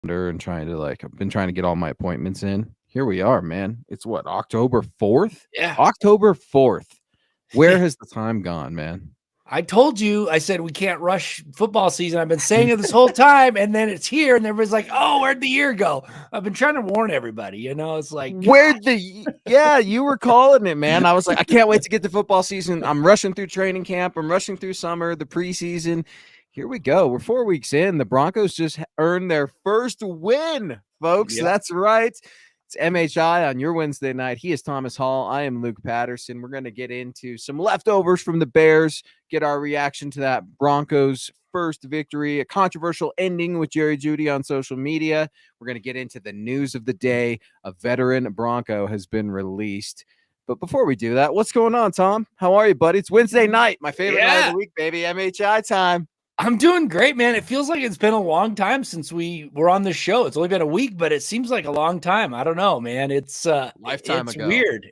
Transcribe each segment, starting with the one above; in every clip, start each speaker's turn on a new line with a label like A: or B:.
A: and trying to I've been trying to get all my appointments in. Here we are, man. It's what, October 4th?
B: Yeah.
A: October 4th. Where has the time gone, man?
B: I told you, I said we can't rush football season. I've been saying it this whole time, and then it's here, and everybody's like, "Oh, where'd the year go?" I've been trying to warn everybody. It's like,
A: Yeah, you were calling it, man. I was like, I can't wait to get to football season. I'm rushing through training camp. I'm rushing through summer, the preseason. Here we go. We're 4 weeks in. The Broncos just earned their first win, folks.
B: Yep.
A: That's right. It's MHI on your Wednesday night. He is Thomas Hall. I am Luke Patterson. We're going to get into some leftovers from the Bears, get our reaction to that Broncos first victory, a controversial ending with Jeudy on social media. We're going to get into the news of the day. A veteran Bronco has been released. But before we do that, what's going on, Tom? How are you, buddy? It's Wednesday night, my favorite night of the week, baby. MHI time.
B: I'm doing great, man. It feels like it's been a long time since we were on this show. It's only been a week, but it seems like a long time. I don't know, man. It's
A: lifetime ago.
B: Weird.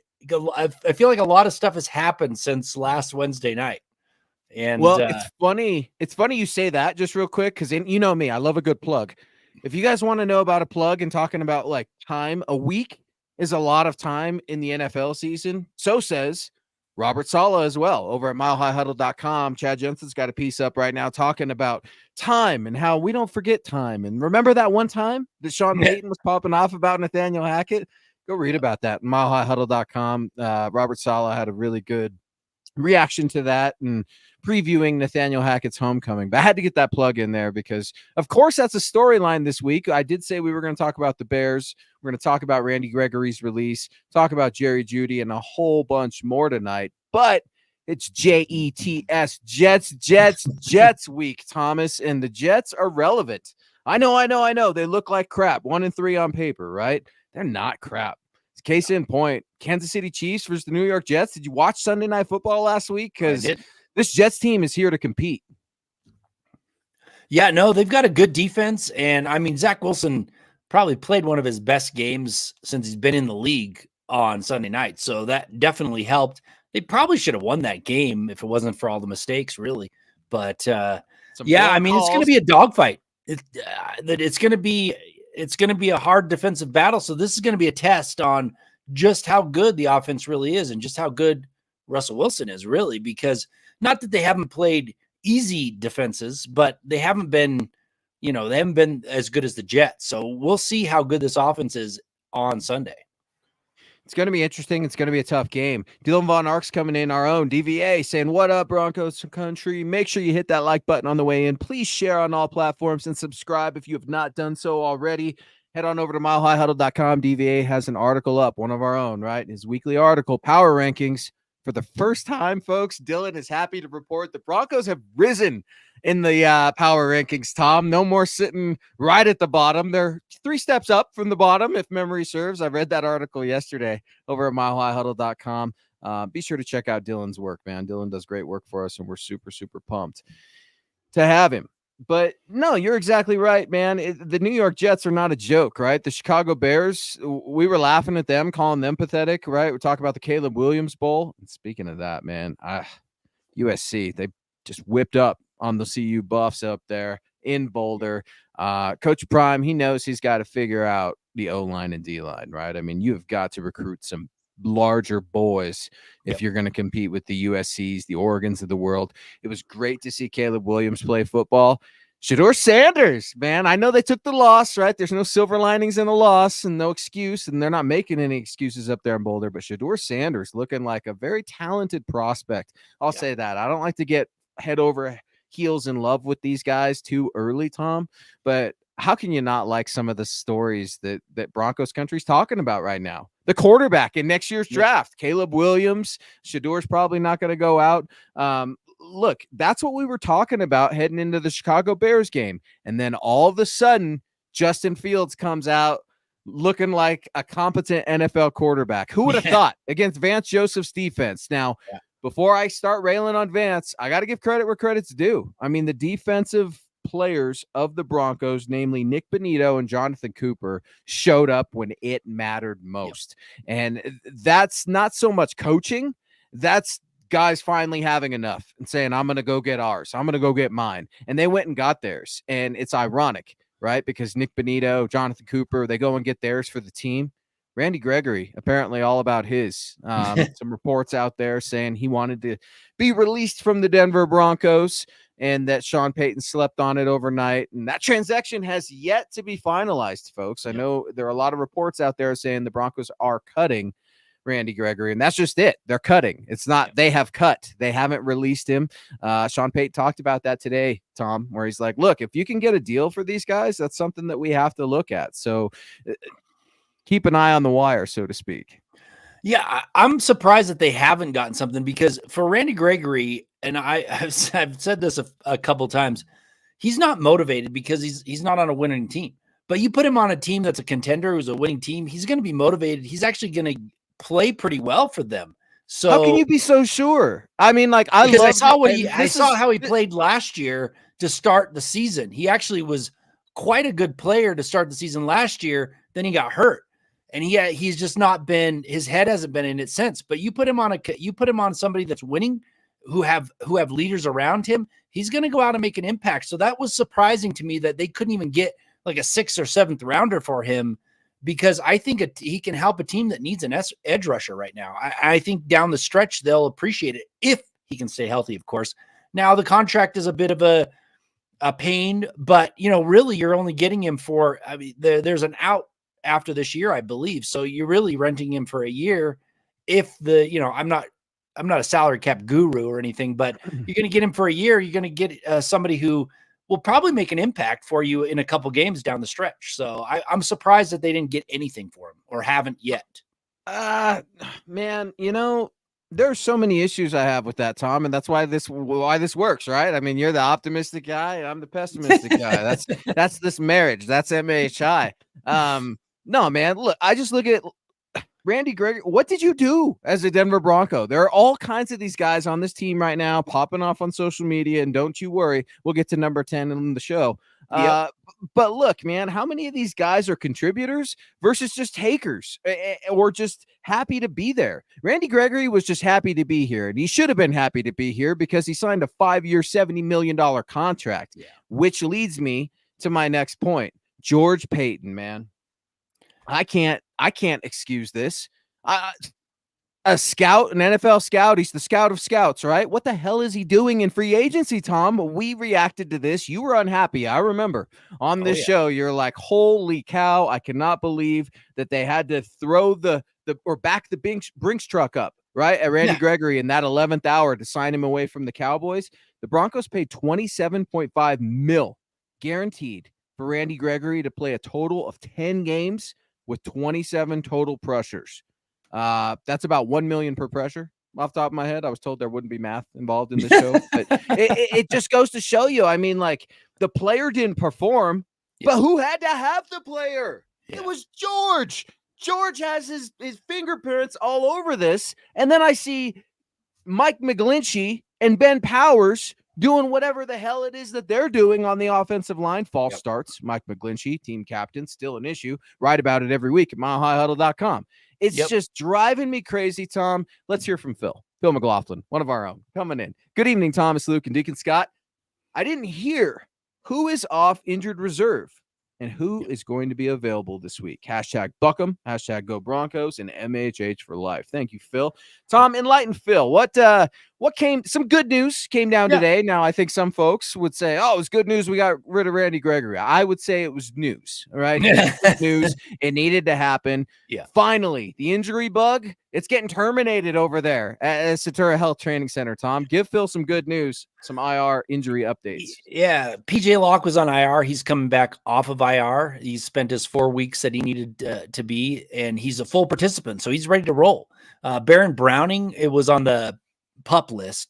B: I feel like a lot of stuff has happened since last Wednesday night. And
A: well, it's funny. It's funny you say that, just real quick, because you know me, I love a good plug. If you guys want to know about a plug and talking about time, a week is a lot of time in the NFL season. So says Robert Saleh as well over at milehighhuddle.com. Chad Jensen's got a piece up right now talking about time and how we don't forget time. And remember that one time that Sean Payton was popping off about Nathaniel Hackett? Go read about that. Milehighhuddle.com. Robert Saleh had a really good reaction to that and previewing Nathaniel Hackett's homecoming. But I had to get that plug in there because, of course, that's a storyline this week. I did say we were going to talk about the Bears. We're going to talk about Randy Gregory's release, talk about Jeudy, and a whole bunch more tonight. But it's JETS, Jets week, Thomas, and the Jets are relevant. I know. They look like crap. 1-3 on paper, right? They're not crap. Case in point, Kansas City Chiefs versus the New York Jets. Did you watch Sunday Night Football last week? Because this Jets team is here to compete.
B: Yeah, no, they've got a good defense. And, I mean, Zach Wilson probably played one of his best games since he's been in the league on Sunday night. So that definitely helped. They probably should have won that game if it wasn't for all the mistakes, really. But, yeah, I mean, it's going to be a dogfight. It's going to be a hard defensive battle. So this is going to be a test on just how good the offense really is and just how good Russell Wilson is, really, because not that they haven't played easy defenses, but they haven't been as good as the Jets. So we'll see how good this offense is on Sunday.
A: It's going to be interesting. It's going to be a tough game. Dylan Von Ark's coming in, our own DVA, saying, what up, Broncos country? Make sure you hit that like button on the way in. Please share on all platforms and subscribe if you have not done so already. Head on over to milehighhuddle.com. DVA has an article up, one of our own, right? His weekly article, Power Rankings. For the first time, folks, Dylan is happy to report the Broncos have risen in the power rankings, Tom. No more sitting right at the bottom. They're 3 steps up from the bottom, if memory serves. I read that article yesterday over at milehighhuddle.com. Be sure to check out Dylan's work, man. Dylan does great work for us, and we're super, super pumped to have him. But no, you're exactly right, man. The New York Jets are not a joke, right? The Chicago Bears, we were laughing at them, calling them pathetic, right? We're talking about the Caleb Williams Bowl. And speaking of that, man, USC, they just whipped up on the CU Buffs up there in Boulder. Coach Prime, he knows he's got to figure out the O-line and D-line, right? I mean, you've got to recruit some larger boys if you're going to compete with the USCs, the Oregons of the world. It was great to see Caleb Williams play football. Shedeur Sanders, man, I know they took the loss, right? There's no silver linings in the loss and no excuse, and they're not making any excuses up there in Boulder, but Shedeur Sanders looking like a very talented prospect. I'll say that. I don't like to get head over heels in love with these guys too early, Tom, but how can you not like some of the stories that Broncos country's talking about right now? The quarterback in next year's draft, Caleb Williams. Shedeur's probably not going to go out. Look, that's what we were talking about heading into the Chicago Bears game. And then all of a sudden, Justin Fields comes out looking like a competent NFL quarterback. Who would have thought against Vance Joseph's defense? Now, before I start railing on Vance, I got to give credit where credit's due. I mean, the defensive players of the Broncos, namely Nick Bonito and Jonathan Cooper, showed up when it mattered most. And that's not so much coaching. That's guys finally having enough and saying, I'm going to go get ours. I'm going to go get mine. And they went and got theirs. And it's ironic. right? Because Nick Bonito, Jonathan Cooper, they go and get theirs for the team. Randy Gregory, apparently all about his. Some reports out there saying he wanted to be released from the Denver Broncos and that Sean Payton slept on it overnight. And that transaction has yet to be finalized, folks. I know there are a lot of reports out there saying the Broncos are cutting Randy Gregory, and that's just it. They're cutting. It's not they have cut. They haven't released him. Sean Payton talked about that today, Tom, where he's like, look, if you can get a deal for these guys, that's something that we have to look at. So keep an eye on the wire, so to speak.
B: Yeah, I'm surprised that they haven't gotten something, because for Randy Gregory, and I've said this a couple times, he's not motivated because he's not on a winning team. But you put him on a team that's a contender, who's a winning team, he's going to be motivated. He's actually going to play pretty well for them. So
A: how can you be so sure? I mean, like I
B: saw how he played last year to start the season. He actually was quite a good player to start the season last year. Then he got hurt. And he's just not been, his head hasn't been in it since. But you put him on somebody that's winning, who have leaders around him, he's going to go out and make an impact. So that was surprising to me that they couldn't even get like a 6th or 7th rounder for him, because I think he can help a team that needs an edge rusher right now. I think down the stretch, they'll appreciate it if he can stay healthy, of course. Now the contract is a bit of a pain, but really you're only getting him for, I mean, there's an out after this year, I believe. So you're really renting him for a year. If I'm not a salary cap guru or anything, but you're going to get him for a year. You're going to get somebody who will probably make an impact for you in a couple games down the stretch. So I'm surprised that they didn't get anything for him, or haven't yet.
A: Man, there's so many issues I have with that, Tom, and that's why this works, right? I mean, you're the optimistic guy, and I'm the pessimistic guy. That's this marriage. That's MHI. No, man, look, I just look at Randy Gregory. What did you do as a Denver Bronco? There are all kinds of these guys on this team right now popping off on social media, and don't you worry, we'll get to number 10 in the show. But look, man, how many of these guys are contributors versus just takers or just happy to be there? Randy Gregory was just happy to be here, and he should have been happy to be here because he signed a 5-year, $70 million contract, which leads me to my next point. George Paton, man. I can't excuse this. A scout, an NFL scout. He's the scout of scouts, right? What the hell is he doing in free agency, Tom? We reacted to this. You were unhappy. I remember on this show, you're like, holy cow, I cannot believe that they had to throw or back the Brinks truck up, right? At Randy Gregory in that 11th hour to sign him away from the Cowboys. The Broncos paid $27.5 million guaranteed for Randy Gregory to play a total of 10 games with 27 total pressures. That's about $1 million per pressure. Off the top of my head, I was told there wouldn't be math involved in this show, but it just goes to show you. I mean, like, the player didn't perform, but who had to have the player? It was George. George has his fingerprints all over this. And then I see Mike McGlinchey and Ben Powers doing whatever the hell it is that they're doing on the offensive line. False starts. Mike McGlinchey, team captain, still an issue. Write about it every week at milehighhuddle.com. It's just driving me crazy, Tom. Let's hear from Phil McLaughlin, one of our own, coming in. Good evening, Thomas, Luke, and Deacon Scott. I didn't hear who is off injured reserve and who is going to be available this week. Hashtag Buckham, hashtag Go Broncos, and MHH for life. Thank you, Phil. Tom, enlighten Phil. Some good news came down today. Now, I think some folks would say, oh, it was good news we got rid of Randy Gregory. I would say it was news, all right? News. It needed to happen. Yeah. Finally, the injury bug, it's getting terminated over there at Satura Health Training Center, Tom. Give Phil some good news, some IR injury updates.
B: Yeah, PJ Locke was on IR. He's coming back off of IR. He spent his 4 weeks that he needed to be, and he's a full participant, so he's ready to roll. Baron Browning, it was on the PUP list.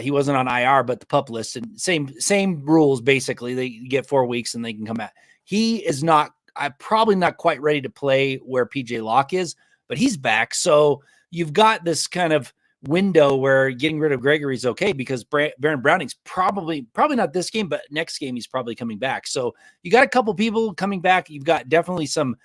B: He wasn't on IR, but the PUP list, and same rules basically. They get 4 weeks and they can come back. He is not. I'm probably not quite ready to play where PJ Locke is, but he's back. So you've got this kind of window where getting rid of Gregory is okay, because Baron Browning's probably not this game, but next game he's probably coming back. So you got a couple people coming back. You've got definitely some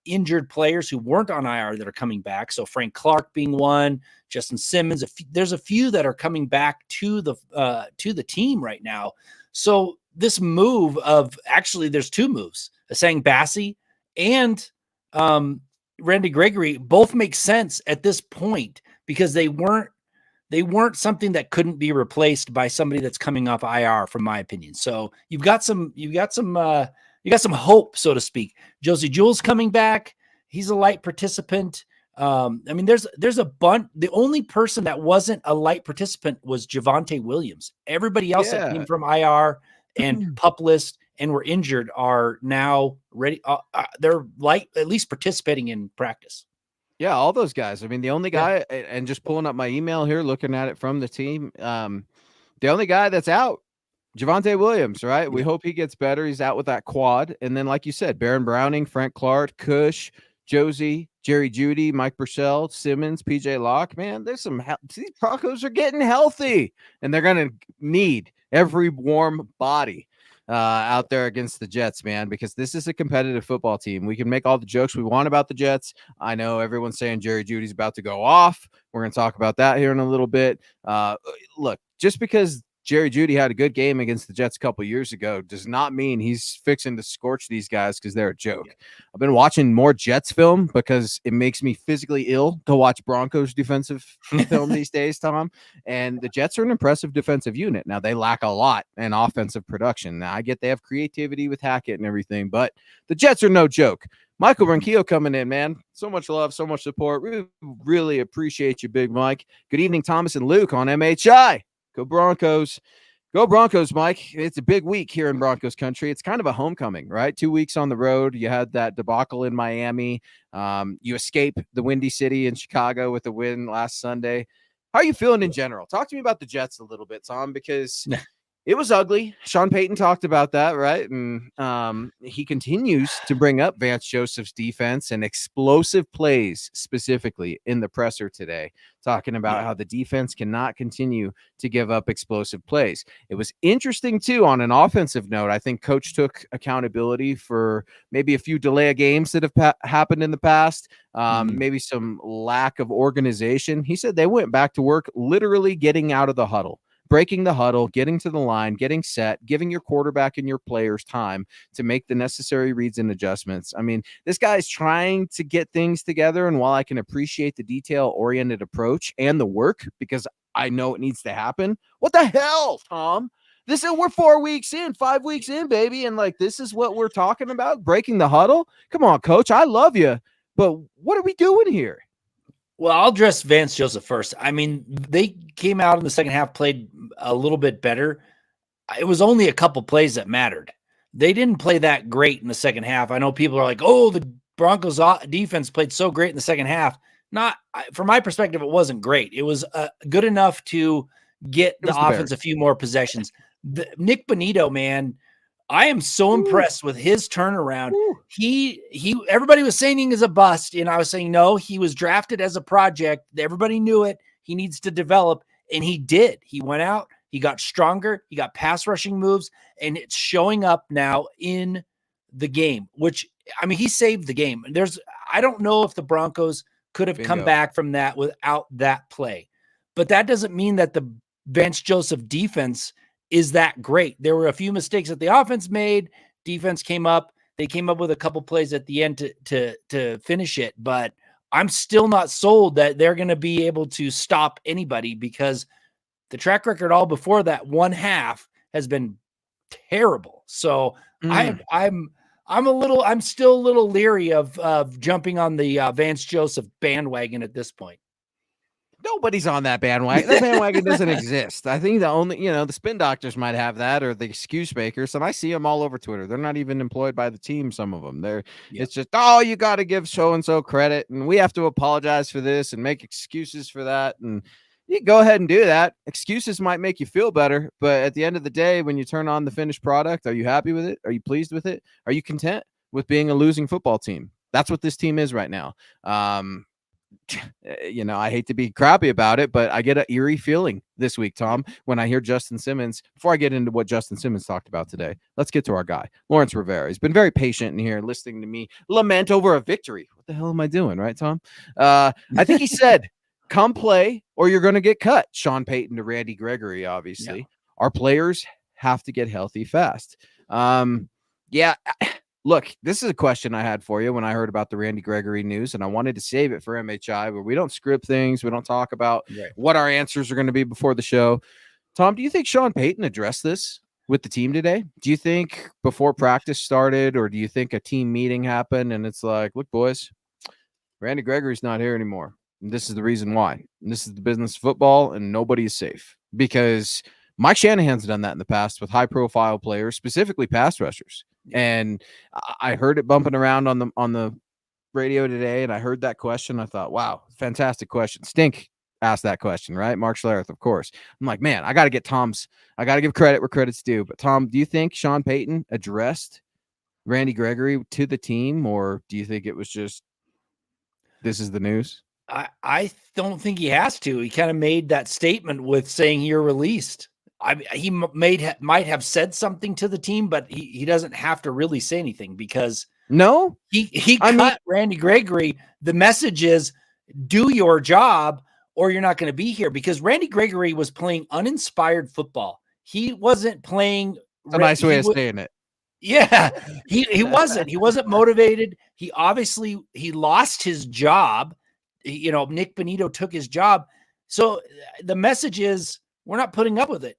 B: injured players who weren't on IR that are coming back. So Frank Clark being one, Justin Simmons. There's a few that are coming back to the team right now. So this move of actually there's two moves. Saying Bassey and Randy Gregory both make sense at this point because they weren't something that couldn't be replaced by somebody that's coming off IR, from my opinion. So you got some hope, so to speak. Josie Jewell's coming back. He's a light participant. I mean, there's a bunch. The only person that wasn't a light participant was Javonte Williams. Everybody else that came from IR and PUP list and were injured are now ready. They're light, at least participating in practice.
A: Yeah, all those guys. I mean, the only guy, and just pulling up my email here, looking at it from the team, the only guy that's out, Javonte Williams, right? Yeah. We hope he gets better. He's out with that quad. And then, like you said, Baron Browning, Frank Clark, Cush, Josie, Jerry Jeudy, Mike Burchell, Simmons, PJ Locke. Man, there's some these Broncos are getting healthy, and they're going to need every warm body out there against the Jets, man, because this is a competitive football team. We can make all the jokes we want about the Jets. I know everyone's saying Jerry Jeudy's about to go off. We're going to talk about that here in a little bit. Look, just because Jerry Jeudy had a good game against the Jets a couple years ago does not mean he's fixing to scorch these guys because they're a joke. I've been watching more Jets film because it makes me physically ill to watch Broncos defensive film these days, Tom. And the Jets are an impressive defensive unit. Now, they lack a lot in offensive production. Now, I get they have creativity with Hackett and everything, but the Jets are no joke. Michael Ronquillo coming in, man. So much love, so much support. We really appreciate you, Big Mike. Good evening, Thomas and Luke on MHI. Go Broncos. Go Broncos, Mike. It's a big week here in Broncos country. It's kind of a homecoming, right? 2 weeks on the road. You had that debacle in Miami. You escape the Windy City in Chicago with a win last Sunday. How are you feeling in general? Talk to me about the Jets a little bit, Tom, because it was ugly. Sean Payton talked about that, right? And he continues to bring up Vance Joseph's defense and explosive plays specifically in the presser today, talking about how the defense cannot continue to give up explosive plays. It was interesting, too, on an offensive note. I think Coach took accountability for maybe a few delay of games that have happened in the past, maybe some lack of organization. He said they went back to work literally getting out of the huddle. Breaking the huddle, getting to the line, getting set, giving your quarterback and your players time to make the necessary reads and adjustments. I mean, this guy's trying to get things together, and while I can appreciate the detail-oriented approach and the work, because I know it needs to happen, what the hell, Tom? We're 4 weeks in, 5 weeks in, baby, and like this is what we're talking about, breaking the huddle? Come on, Coach, I love you, but what are we doing here?
B: Well, I'll address Vance Joseph first. I mean, they came out in the second half, played a little bit better. It was only a couple plays that mattered. They didn't play that great in the second half. I know people are like, oh, the Broncos defense played so great in the second half. From my perspective, it wasn't great. It was good enough to get the offense a few more possessions. Nick Bonito, man, I am so impressed with his turnaround. Everybody was saying he is a bust, and I was saying, no, he was drafted as a project. Everybody knew it. He needs to develop, and he did. He went out, he got stronger, he got pass rushing moves, and it's showing up now in the game, which, I mean, he saved the game. I don't know if the Broncos could have come back from that without that play, but that doesn't mean that the Vance Joseph defense is that great. There were a few mistakes that the offense made. Defense came up. They came up with a couple plays at the end to finish it, but I'm still not sold that they're going to be able to stop anybody because the track record all before that one half has been terrible. So I'm still a little leery of jumping on the Vance Joseph bandwagon at this point.
A: Nobody's on that bandwagon. That bandwagon doesn't exist. I think the only, the spin doctors might have that, or the excuse makers, and I see them all over Twitter. They're not even employed by the team, some of them. It's just, oh, you got to give so-and-so credit, and we have to apologize for this and make excuses for that, and you go ahead and do that. Excuses might make you feel better, but at the end of the day, when you turn on the finished product, are you happy with it? Are you pleased with it? Are you content with being a losing football team? That's what this team is right now. I hate to be crappy about it, but I get an eerie feeling this week, Tom, when I hear Justin Simmons. Before I get into what Justin Simmons talked about today, let's get to our guy, Lawrence Rivera. He's been very patient in here listening to me lament over a victory. What the hell am I doing, right, Tom? I think he said, come play or you're going to get cut. Sean Payton to Randy Gregory, obviously. Yeah. Our players have to get healthy fast. Yeah. Look, this is a question I had for you when I heard about the Randy Gregory news, and I wanted to save it for MHI, where we don't script things. We don't talk about what our answers are going to be before the show. Tom, do you think Sean Payton addressed this with the team today? Do you think before practice started, or do you think a team meeting happened and it's like, look, boys, Randy Gregory's not here anymore. And this is the reason why. And this is the business of football, and nobody is safe, because Mike Shanahan's done that in the past with high-profile players, specifically pass rushers. And I heard it bumping around on the radio today, and I heard that question. I thought, wow, fantastic question. Stink asked that question, right? Mark Schlereth, of course. I'm like, man, I got to give credit where credit's due. But Tom, do you think Sean Payton addressed Randy Gregory to the team, or do you think it was just, this is the news?
B: I don't think he has to. He kind of made that statement with saying you're released. He might have said something to the team, but he doesn't have to really say anything, because he cut Randy Gregory. The message is, do your job or you're not going to be here, because Randy Gregory was playing uninspired football. He wasn't playing.
A: A nice way of saying it.
B: Yeah, he wasn't motivated. He lost his job. Nick Bonito took his job. So the message is, we're not putting up with it.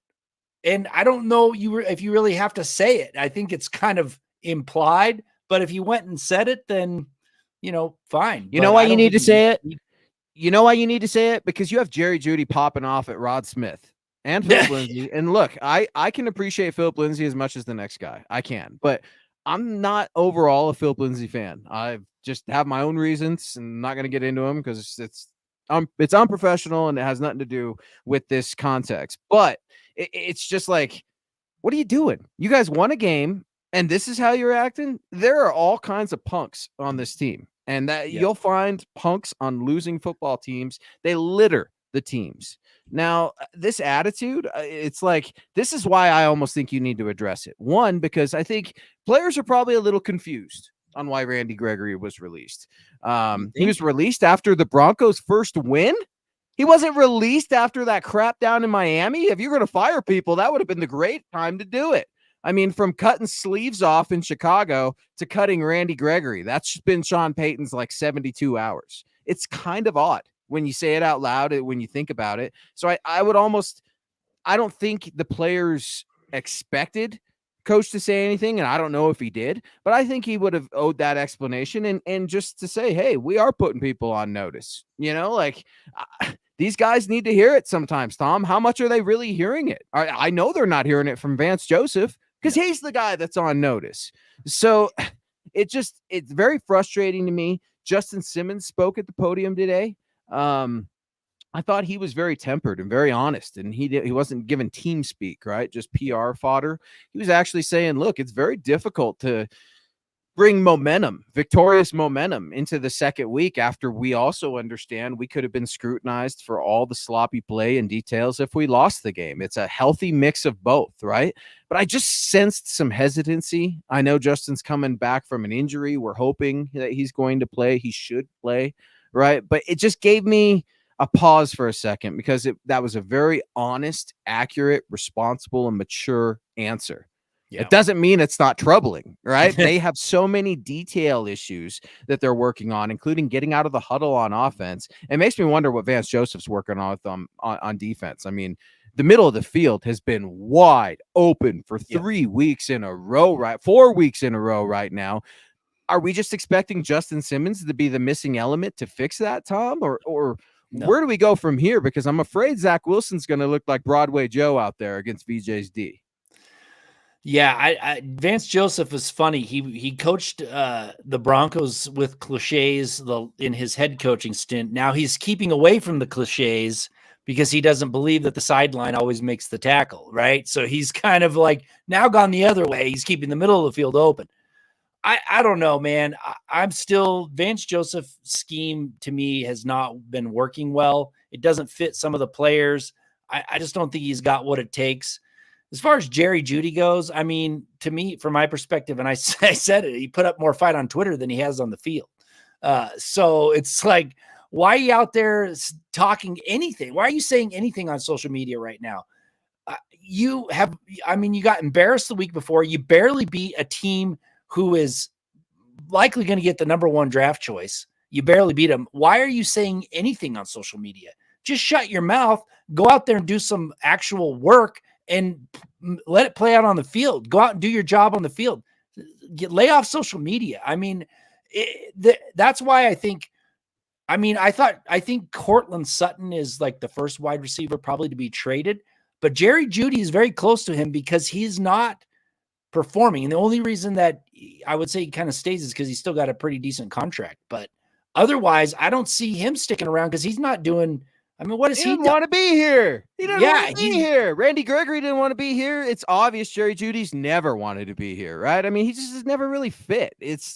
B: And I don't know if you really have to say it. I think it's kind of implied, but if you went and said it, then, fine.
A: You know why you need to say it? You know why you need to say it? Because you have Jerry Jeudy popping off at Rod Smith and Philip Lindsay. And look, I can appreciate Philip Lindsay as much as the next guy. I can, but I'm not overall a Philip Lindsay fan. I just have my own reasons, and I'm not going to get into them because it's unprofessional and it has nothing to do with this context. But it's just like, what are you doing? You guys won a game, and this is how you're acting? There are all kinds of punks on this team, and you'll find punks on losing football teams. They litter the teams. Now, this attitude, it's like, this is why I almost think you need to address it. One, because I think players are probably a little confused on why Randy Gregory was released. He was released after the Broncos' first win. He wasn't released after that crap down in Miami. If you're going to fire people, that would have been the great time to do it. I mean, from cutting sleeves off in Chicago to cutting Randy Gregory, that's been Sean Payton's like 72 hours. It's kind of odd when you say it out loud, when you think about it. So I don't think the players expected coach to say anything, and I don't know if he did, but I think he would have owed that explanation and just to say, hey, we are putting people on notice. These guys need to hear it sometimes, Tom. How much are they really hearing it? I know they're not hearing it from Vance Joseph, because he's the guy that's on notice. So it's very frustrating to me. Justin Simmons spoke at the podium today. I thought he was very tempered and very honest, and he wasn't giving team speak, right? Just PR fodder. He was actually saying, look, it's very difficult to bring victorious momentum into the second week after we also understand we could have been scrutinized for all the sloppy play and details if we lost the game. It's a healthy mix of both, right? But I just sensed some hesitancy. I know Justin's coming back from an injury. We're hoping that he's going to play. He should play, right? But it just gave me a pause for a second, because that was a very honest, accurate, responsible, and mature answer. Yeah. It doesn't mean it's not troubling, right? They have so many detail issues that they're working on, including getting out of the huddle on offense. It makes me wonder what Vance Joseph's working on with them on defense. I mean, the middle of the field has been wide open for 3 weeks in a row, right? 4 weeks in a row right now. Are we just expecting Justin Simmons to be the missing element to fix that, Tom? Or no. Where do we go from here? Because I'm afraid Zach Wilson's going to look like Broadway Joe out there against VJ's D.
B: Yeah, Vance Joseph was funny. He coached the Broncos with cliches in his head coaching stint. Now he's keeping away from the cliches because he doesn't believe that the sideline always makes the tackle, right? So he's kind of like now gone the other way. He's keeping the middle of the field open. I don't know, man. I'm still Vance Joseph's scheme to me has not been working well. It doesn't fit some of the players. I just don't think he's got what it takes. As far as Jerry Jeudy goes, I mean, to me, from my perspective, and I said it, he put up more fight on Twitter than he has on the field. So it's like, why are you out there talking anything? Why are you saying anything on social media right now? you got embarrassed the week before. You barely beat a team who is likely going to get the number 1 draft choice. You barely beat them. Why are you saying anything on social media? Just shut your mouth, go out there and do some actual work and let it play out on the field. Go out and do your job on the field. Lay off social media. I mean, that's why I think Cortland Sutton is like the first wide receiver probably to be traded, but Jerry Jeudy is very close to him because he's not performing. And the only reason that I would say he kind of stays is because he's still got a pretty decent contract. But otherwise, I don't see him sticking around because he's not doing. I mean, what is he?
A: He didn't want to be here. He didn't want to be here. Randy Gregory didn't want to be here. It's obvious Jerry Jeudy's never wanted to be here, right? I mean, he just has never really fit. It's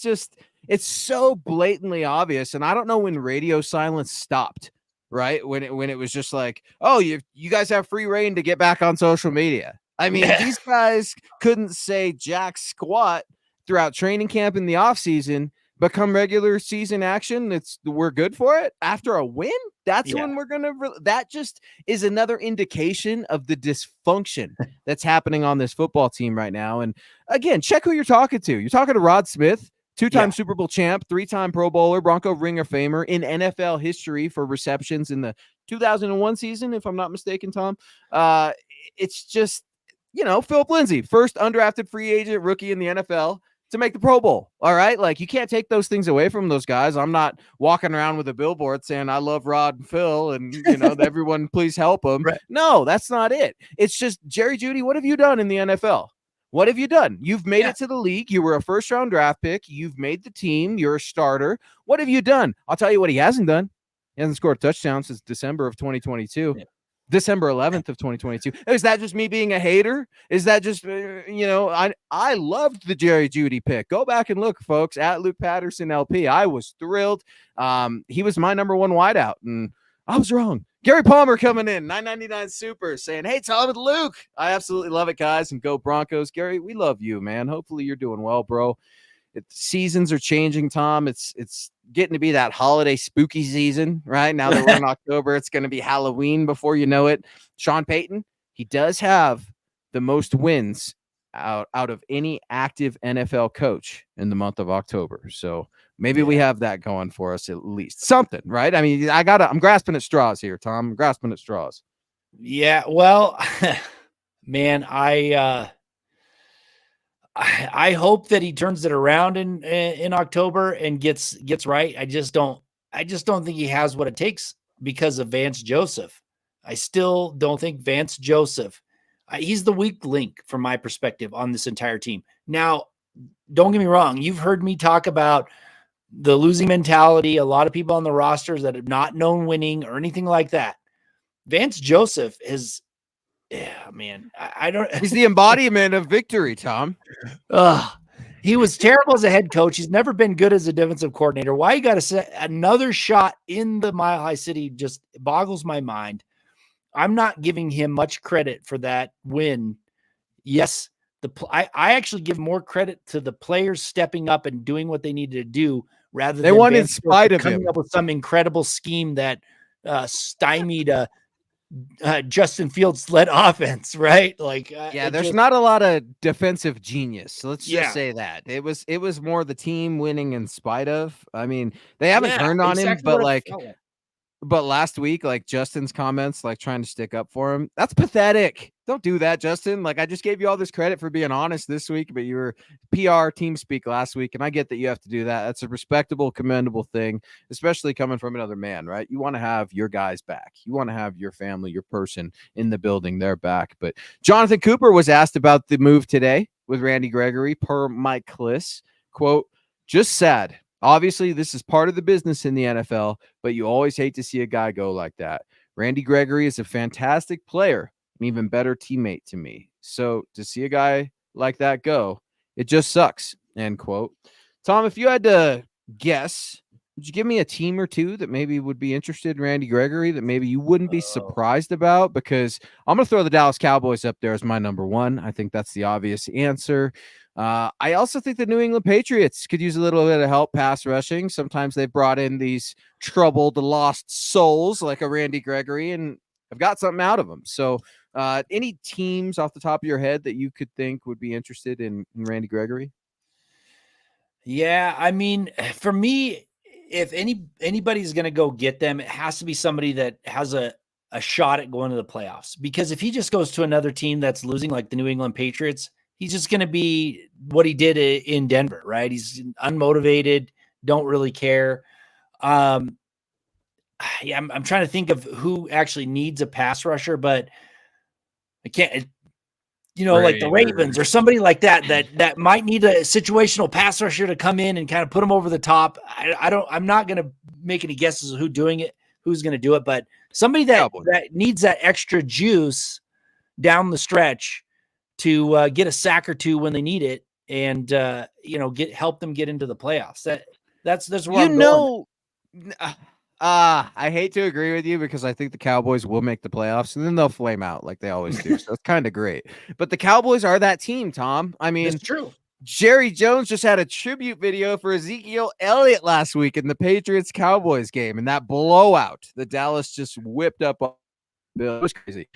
A: so blatantly obvious. And I don't know when radio silence stopped, right? When it was just like, oh, you guys have free reign to get back on social media. I mean, these guys couldn't say jack squat throughout training camp in the offseason, but come regular season action, we're good for it after a win. That's when we're going to, that just is another indication of the dysfunction that's happening on this football team right now. And again, check who you're talking to. You're talking to Rod Smith, 2-time Super Bowl champ, 3-time Pro Bowler, Bronco Ring of Famer in NFL history for receptions in the 2001 season, if I'm not mistaken, Tom. It's just, Philip Lindsay, first undrafted free agent rookie in the NFL to make the Pro Bowl. All right. Like, you can't take those things away from those guys. I'm not walking around with a billboard saying I love Rod and Phil and, everyone please help them. Right. No, that's not it. It's just, Jerry Jeudy, what have you done in the NFL? What have you done? You've made it to the league. You were a first-round draft pick. You've made the team. You're a starter. What have you done? I'll tell you what he hasn't done. He hasn't scored a touchdown since December of 2022. Yeah. December 11th of 2022. Is that just me being a hater? Is that just, I loved the Jerry Jeudy pick. Go back and look, folks, at Luke Patterson LP. I was thrilled. He was my number 1 wideout, and I was wrong. Gary Palmer coming in, $9.99 super, saying, hey, Tom and Luke. I absolutely love it, guys, and go Broncos. Gary, we love you, man. Hopefully you're doing well, bro. Seasons are changing, Tom. It's getting to be that holiday spooky season, right? Now that we're in October, it's going to be Halloween before you know it. Sean Payton, he does have the most wins out of any active NFL coach in the month of October. So maybe we have that going for us at least. Something, right? I mean, I'm grasping at straws here, Tom. I'm grasping at straws.
B: Yeah, well, man, I hope that he turns it around in October and gets right. I just don't think he has what it takes because of Vance Joseph. I still don't think Vance Joseph, he's the weak link from my perspective on this entire team. Now, don't get me wrong. You've heard me talk about the losing mentality. A lot of people on the rosters that have not known winning or anything like that. Vance Joseph is, man, I don't.
A: He's the embodiment of victory, Tom.
B: He was terrible as a head coach. He's never been good as a defensive coordinator. Why you got to set another shot in the Mile High City just boggles my mind. I'm not giving him much credit for that win. Yes, I actually give more credit to the players stepping up and doing what they needed to do rather than
A: they won in spite of
B: coming up with some incredible scheme that stymied Justin Fields led offense, right? Like,
A: there's not a lot of defensive genius. Let's just say that it was more the team winning in spite of. I mean, they haven't turned on him, but last week, like Justin's comments, like trying to stick up for him, that's pathetic. Don't do that, Justin. Like, I just gave you all this credit for being honest this week, but you were PR team speak last week. And I get that you have to do that. That's a respectable, commendable thing, especially coming from another man, right? You want to have your guys back. You want to have your family, your person in the building, they're back. But Jonathan Cooper was asked about the move today with Randy Gregory per Mike Kliss. Quote, just sad. Obviously, this is part of the business in the NFL, but you always hate to see a guy go like that. Randy Gregory is a fantastic player, an even better teammate to me. So to see a guy like that go, it just sucks, end quote. Tom, if you had to guess, would you give me a team or two that maybe would be interested in Randy Gregory that maybe you wouldn't be surprised about? Because I'm going to throw the Dallas Cowboys up there as my number 1. I think that's the obvious answer. I also think the New England Patriots could use a little bit of help pass rushing. Sometimes they've brought in these troubled, lost souls like a Randy Gregory, and I've got something out of them. So Any teams off the top of your head that you could think would be interested in Randy Gregory?
B: Yeah, I mean, for me, if anybody's going to go get them, it has to be somebody that has a shot at going to the playoffs. Because if he just goes to another team that's losing, like the New England Patriots, he's just going to be what he did in Denver, right? He's unmotivated, don't really care. Um, yeah, I'm trying to think of who actually needs a pass rusher, but I can't. Like the Ravens or somebody like that might need a situational pass rusher to come in and kind of put them over the top. I'm not going to make any guesses of who's going to do it, but somebody that needs that extra juice down the stretch to get a sack or two when they need it and help them get into the playoffs. That's where I'm going.
A: I hate to agree with you because I think the Cowboys will make the playoffs and then they'll flame out like they always do. So it's kind of great. But the Cowboys are that team, Tom. I mean,
B: that's true.
A: Jerry Jones just had a tribute video for Ezekiel Elliott last week in the Patriots-Cowboys game, and that blowout the Dallas just whipped up on Bill. It was crazy.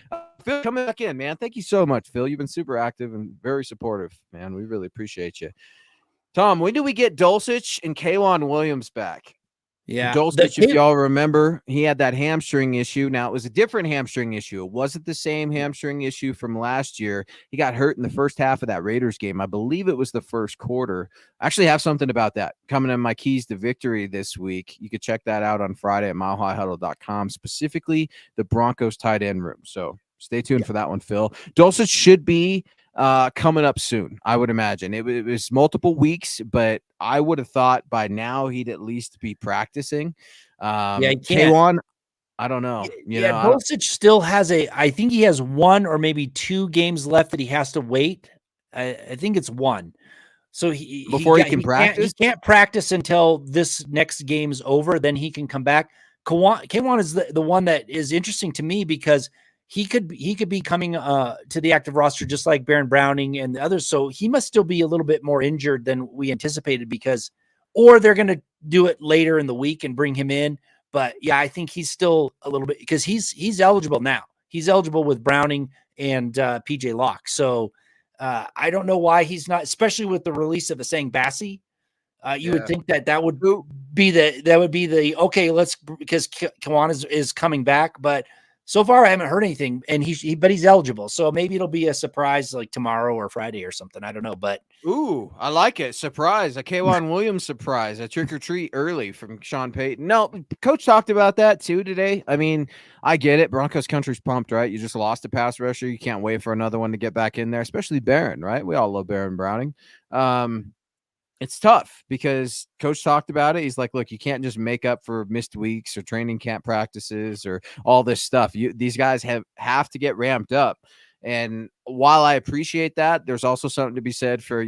A: Phil, coming back in, man. Thank you so much, Phil. You've been super active and very supportive, man. We really appreciate you. Tom, when do we get Dulcich and K'Wan Williams back?
B: Yeah.
A: Dulcich, if y'all remember, he had that hamstring issue. Now, it was a different hamstring issue. It wasn't the same hamstring issue from last year. He got hurt in the first half of that Raiders game. I believe it was the first quarter. I actually have something about that coming in my keys to victory this week. You could check that out on Friday at milehighhuddle.com, specifically the Broncos tight end room. So stay tuned for that one, Phil. Dulcich should be coming up soon, I would imagine. It was multiple weeks, but I would have thought by now he'd at least be practicing. K'Wan, I don't know.
B: Dulcich still has I think he has 1 or maybe 2 games left that he has to wait. I think it's 1. So he can practice. He can't practice until this next game's over. Then he can come back. K'Wan is the one that is interesting to me because he could be coming to the active roster just like Baron Browning and the others. So he must still be a little bit more injured than we anticipated or they're going to do it later in the week and bring him in. But yeah, I think he's still a little bit because he's eligible now. He's eligible with Browning and PJ Locke. So I don't know why he's not, especially with the release of Asang Bassi. You would think that would be the okay. Because K'Wan is coming back, but so far I haven't heard anything, and but he's eligible. So maybe it'll be a surprise like tomorrow or Friday or something. I don't know, but
A: I like it. Surprise, a K'Wan Williams surprise, a trick or treat early from Sean Payton. No, Coach talked about that too today. I mean, I get it. Broncos country's pumped, right? You just lost a pass rusher. You can't wait for another one to get back in there, especially Baron, right? We all love Baron Browning. It's tough because Coach talked about it. He's like, look, you can't just make up for missed weeks or training camp practices or all this stuff. These guys have to get ramped up. And while I appreciate that, there's also something to be said for,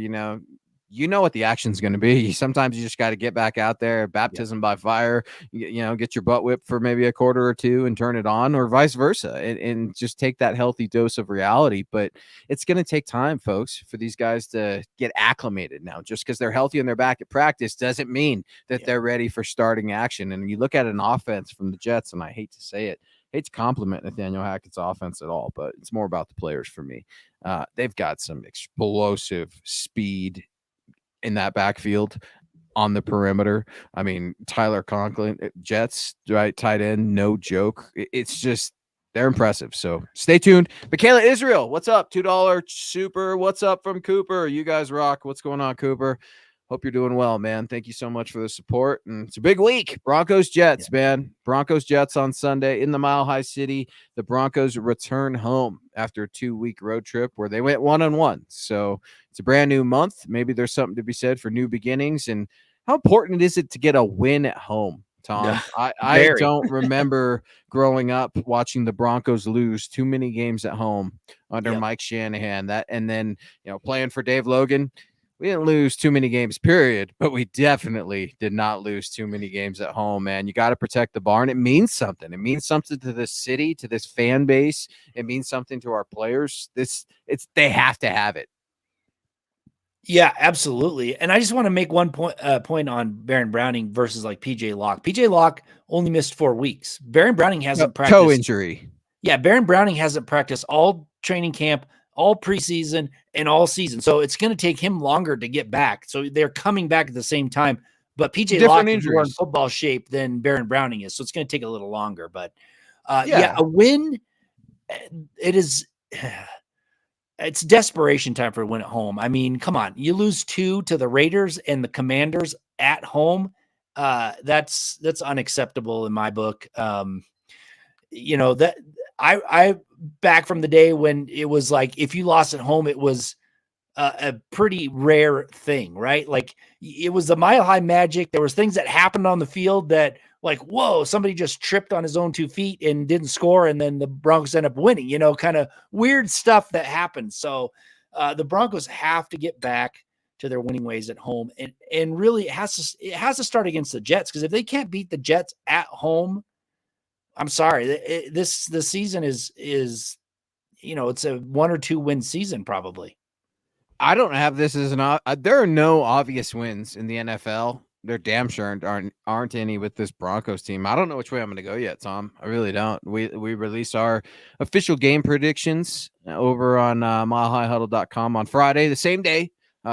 A: what the action's going to be. Sometimes you just got to get back out there, baptism by fire, get your butt whipped for maybe a quarter or two and turn it on, or vice versa, and just take that healthy dose of reality. But it's going to take time, folks, for these guys to get acclimated now. Just because they're healthy and they're back at practice doesn't mean that they're ready for starting action. And you look at an offense from the Jets, and I hate to say it, I hate to compliment Nathaniel Hackett's offense at all, but it's more about the players for me. They've got some explosive speed in that backfield on the perimeter. I mean, Tyler Conklin, Jets, right? Tight end, no joke. It's just, they're impressive. So stay tuned. Michaela Israel, what's up? $2 super. What's up from Cooper? You guys rock. What's going on, Cooper? Hope you're doing well, man. Thank you so much for the support. And it's a big week. Broncos Jets, man. Broncos Jets on Sunday in the Mile High City. The Broncos return home after a 2-week road trip where they went 1-1. So it's a brand new month. Maybe there's something to be said for new beginnings. And how important is it to get a win at home, Tom? I don't remember growing up watching the Broncos lose too many games at home under Mike Shanahan. And then playing for Dave Logan. We didn't lose too many games, period, but we definitely did not lose too many games at home, man. You got to protect the barn. It means something. It means something to this city, to this fan base. It means something to our players. They have to have it.
B: Yeah, absolutely. And I just want to make one point on Baron Browning versus like PJ Locke. PJ Locke only missed 4 weeks. Baron Browning hasn't practiced.
A: Toe injury.
B: Yeah, Baron Browning hasn't practiced all training camp, all preseason, and all season. So it's going to take him longer to get back. So they're coming back at the same time. But PJ
A: Different
B: Locke is more in
A: injuries.
B: football shape than Baron Browning is. So it's going to take a little longer. But
A: Yeah.
B: a win, it is. It's desperation time for a win at home. I mean, come on. You lose 2 to the Raiders and the Commanders at home. That's unacceptable in my book. That I back from the day when it was like, if you lost at home, it was a pretty rare thing, right? Like, it was the Mile High Magic. There was things that happened on the field that, like, whoa, somebody just tripped on his own 2 feet and didn't score, and then the Broncos end up winning, kind of weird stuff that happened. So the Broncos have to get back to their winning ways at home. And really it has to start against the Jets, because if they can't beat the Jets at home, I'm sorry, the season is it's a 1 or 2 win season probably.
A: I don't have this as there are no obvious wins in the NFL. There damn sure aren't any with this Broncos team. I don't know which way I'm going to go yet, Tom. I really don't. We released our official game predictions over on milehighhuddle.com on Friday, the same day,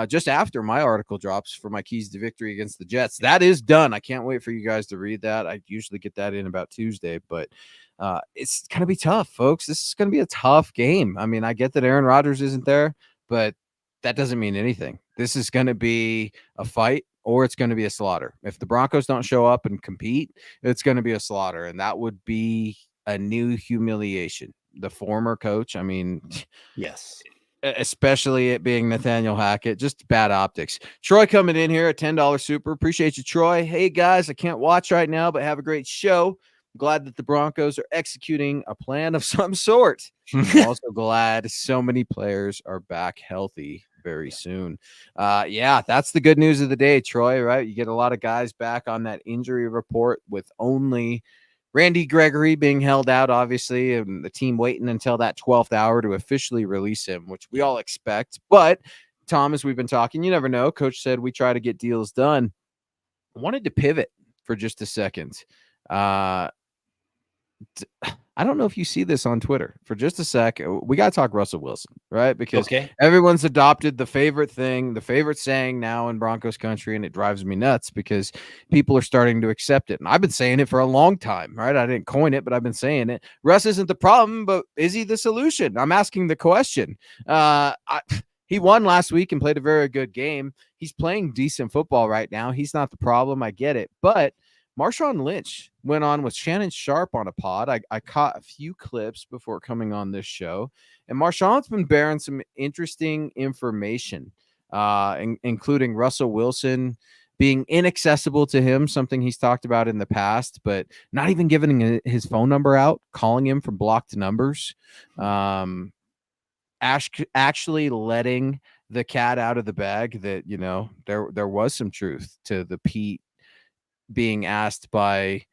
A: just after my article drops for my keys to victory against the Jets. That is done. I can't wait for you guys to read that. I usually get that in about Tuesday, but it's going to be tough, folks. This is going to be a tough game. I mean, I get that Aaron Rodgers isn't there, but that doesn't mean anything. This is going to be a fight, or it's going to be a slaughter. If the Broncos don't show up and compete, it's going to be a slaughter, and that would be a new humiliation. The former coach, I mean,
B: yes,
A: especially it being Nathaniel Hackett, just bad optics. Troy coming in here at $10 super. Appreciate you, Troy. Hey, guys, I can't watch right now, but have a great show. Glad that the Broncos are executing a plan of some sort. I'm also glad so many players are back healthy very soon. Yeah, that's the good news of the day, Troy, right? You get a lot of guys back on that injury report, with only Randy Gregory being held out, obviously, and the team waiting until that 12th hour to officially release him, which we all expect. But, Tom, as we've been talking, you never know. Coach said we try to get deals done. I wanted to pivot for just a second. I don't know if you see this on Twitter for just a sec. We got to talk Russell Wilson, right? Because everyone's adopted the favorite thing, the favorite saying now in Broncos country, and it drives me nuts because people are starting to accept it. And I've been saying it for a long time, right? I didn't coin it, but I've been saying it. Russ isn't the problem, but is he the solution? I'm asking the question. He won last week and played a very good game. He's playing decent football right now. He's not the problem. I get it. But MarShawn Lynch went on with Shannon Sharp on a pod. I caught a few clips before coming on this show, and MarShawn's been bearing some interesting information, including Russell Wilson being inaccessible to him, something he's talked about in the past, but not even giving his phone number out, calling him from blocked numbers, actually letting the cat out of the bag that, there was some truth to the Pete being asked by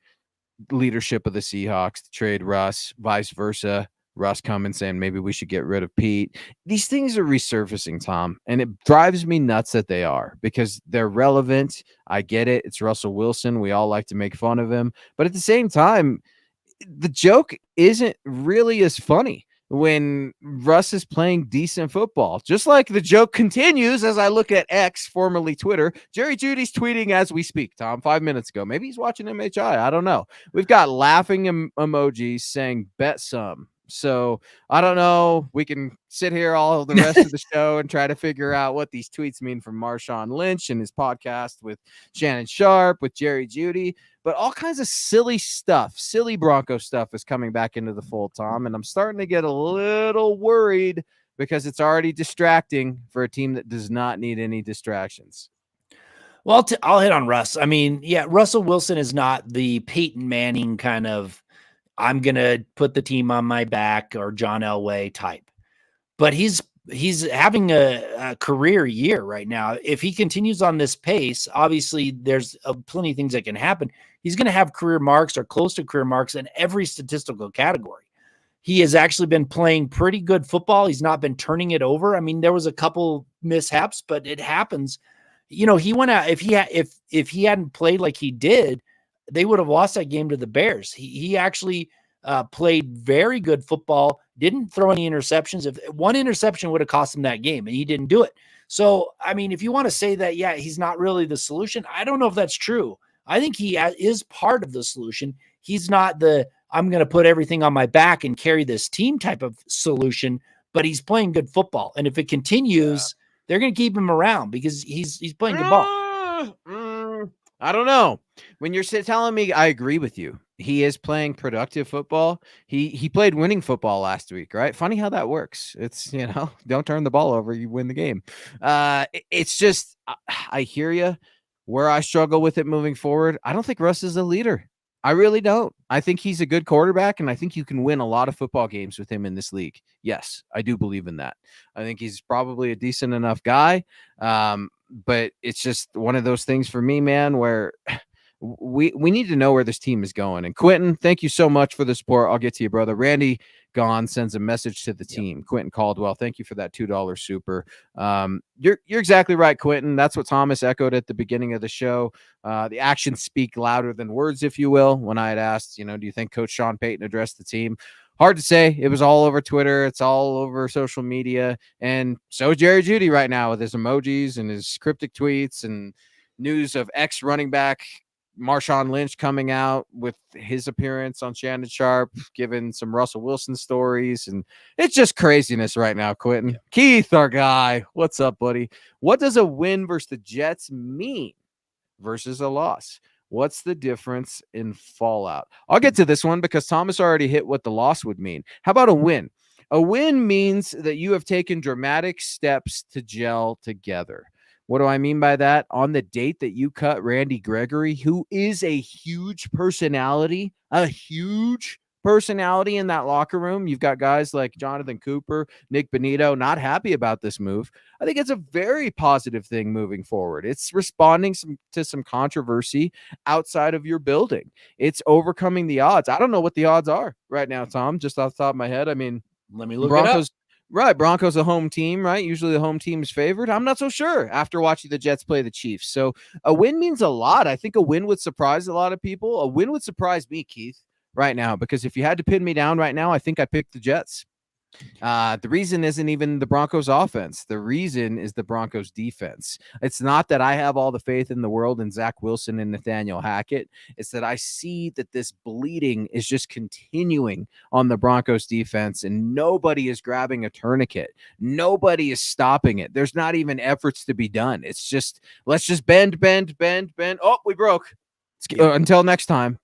A: leadership of the Seahawks to trade Russ, vice versa. Russ coming saying maybe we should get rid of Pete. These things are resurfacing, Tom, and it drives me nuts that they are, because they're relevant. I get it. It's Russell Wilson. We all like to make fun of him. But at the same time, the joke isn't really as funny when Russ is playing decent football. Just like the joke continues as I look at X, formerly Twitter. Jerry Jeudy's tweeting as we speak, Tom, 5 minutes ago. Maybe he's watching MHI. I don't know. We've got laughing emojis saying bet some. So I don't know. We can sit here all the rest of the show and try to figure out what these tweets mean from MarShawn Lynch and his podcast with Shannon Sharp, with Jerry Jeudy. But all kinds of silly stuff, silly Bronco stuff is coming back into the fold, Tom. And I'm starting to get a little worried because it's already distracting for a team that does not need any distractions.
B: Well, I'll hit on Russ. I mean, yeah, Russell Wilson is not the Peyton Manning kind of, I'm going to put the team on my back, or John Elway type. But he's having a career year right now. If he continues on this pace, obviously there's plenty of things that can happen. He's going to have career marks or close to career marks in every statistical category. He has actually been playing pretty good football. He's not been turning it over. I mean, there was a couple mishaps, but it happens. He went out, if he hadn't played like he did, they would have lost that game to the Bears. He actually played very good football, didn't throw any interceptions. If one interception would have cost him that game, and he didn't do it. So, I mean, if you want to say that, yeah, he's not really the solution, I don't know if that's true. I think he is part of the solution. He's not the, I'm going to put everything on my back and carry this team type of solution, but he's playing good football. And if it continues, they're going to keep him around because he's playing good ball.
A: I don't know. When you're telling me, I agree with you. He is playing productive football. He played winning football last week, right? Funny how that works. It's, don't turn the ball over, you win the game. It's just, I hear you. Where I struggle with it moving forward, I don't think Russ is a leader. I really don't. I think he's a good quarterback, and I think you can win a lot of football games with him in this league. Yes, I do believe in that. I think he's probably a decent enough guy, but it's just one of those things for me, man, where we need to know where this team is going. And Quentin, thank you so much for the support. I'll get to you, brother. Randy Gone sends a message to the team. Quentin Caldwell, thank you for that $2 super. You're exactly right, Quentin. That's what Thomas echoed at the beginning of the show. The actions speak louder than words, if you will. When I had asked, do you think Coach Sean Payton addressed the team? Hard to say. It was all over Twitter. It's all over social media. And so is Jerry Jeudy right now with his emojis and his cryptic tweets and news of ex-running back MarShawn Lynch coming out with his appearance on Shannon Sharp, giving some Russell Wilson stories. And it's just craziness right now, Quentin. Yeah. Keith, our guy. What's up, buddy? What does a win versus the Jets mean versus a loss? What's the difference in fallout? I'll get to this one because Thomas already hit what the loss would mean. How about a win? A win means that you have taken dramatic steps to gel together. What do I mean by that? On the date that you cut Randy Gregory, who is a huge personality in that locker room. You've got guys like Jonathan Cooper, Nick Bonito, not happy about this move. I think it's a very positive thing moving forward. It's responding to some controversy outside of your building. It's overcoming the odds. I don't know what the odds are right now, Tom, just off the top of my head. I mean,
B: let me look
A: Broncos.
B: It up.
A: Right, Broncos a home team, right? Usually the home team is favored. I'm not so sure after watching the Jets play the Chiefs. So a win means a lot. I think a win would surprise a lot of people. A win would surprise me, Keith, right now, because if you had to pin me down right now, I think I picked the Jets. The reason isn't even the Broncos offense. The reason is the Broncos defense. It's not that I have all the faith in the world in Zach Wilson and Nathaniel Hackett. It's that I see that this bleeding is just continuing on the Broncos defense, and nobody is grabbing a tourniquet. Nobody is stopping it. There's not even efforts to be done. It's just, let's just bend. Oh, we broke. Until next time.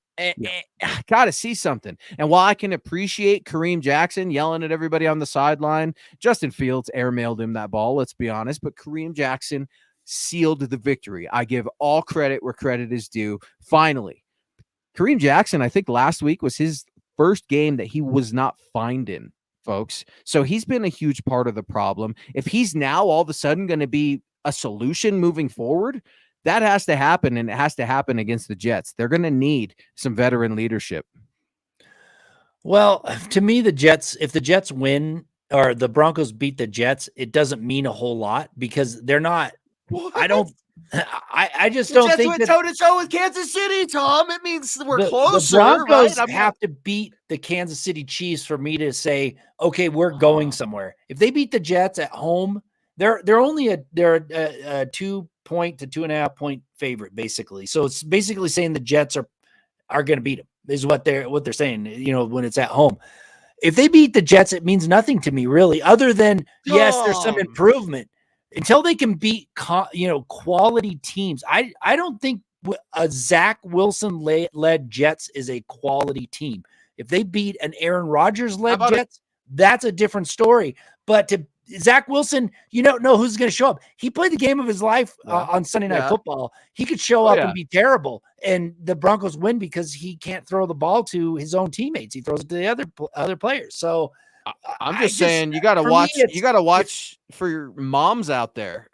A: Gotta see something. And while I can appreciate Kareem Jackson yelling at everybody on the sideline, Justin Fields airmailed him that ball, let's be honest, but Kareem Jackson sealed the victory. I give all credit where credit is due. Finally, Kareem Jackson, I think last week was his first game that he was not fined in, folks. So he's been a huge part of the problem. If he's now all of a sudden going to be a solution moving forward, that has to happen, and it has to happen against the Jets. They're going to need some veteran leadership.
B: Well, to me, if the Jets win or the Broncos beat the Jets, it doesn't mean a whole lot because they're not. What? I just don't think
A: that toe-to-toe with Kansas City, Tom. It means we're closer.
B: The Broncos
A: right?
B: have to beat the Kansas City Chiefs for me to say, okay, we're going somewhere. If they beat the Jets at home, they're only a 2 point to 2.5 point favorite, basically. So it's basically saying the Jets are going to beat them is what they're saying, when it's at home. If they beat the Jets, it means nothing to me really, other than yes, there's some improvement until they can beat, quality teams. I don't think a Zach Wilson led Jets is a quality team. If they beat an Aaron Rodgers led Jets, that's a different story. But to Zach Wilson, you don't know who's going to show up. He played the game of his life on Sunday Night Football. He could show up and be terrible, and the Broncos win because he can't throw the ball to his own teammates. He throws it to the other players. So
A: I'm just saying, you got to watch. You got to watch for your moms out there.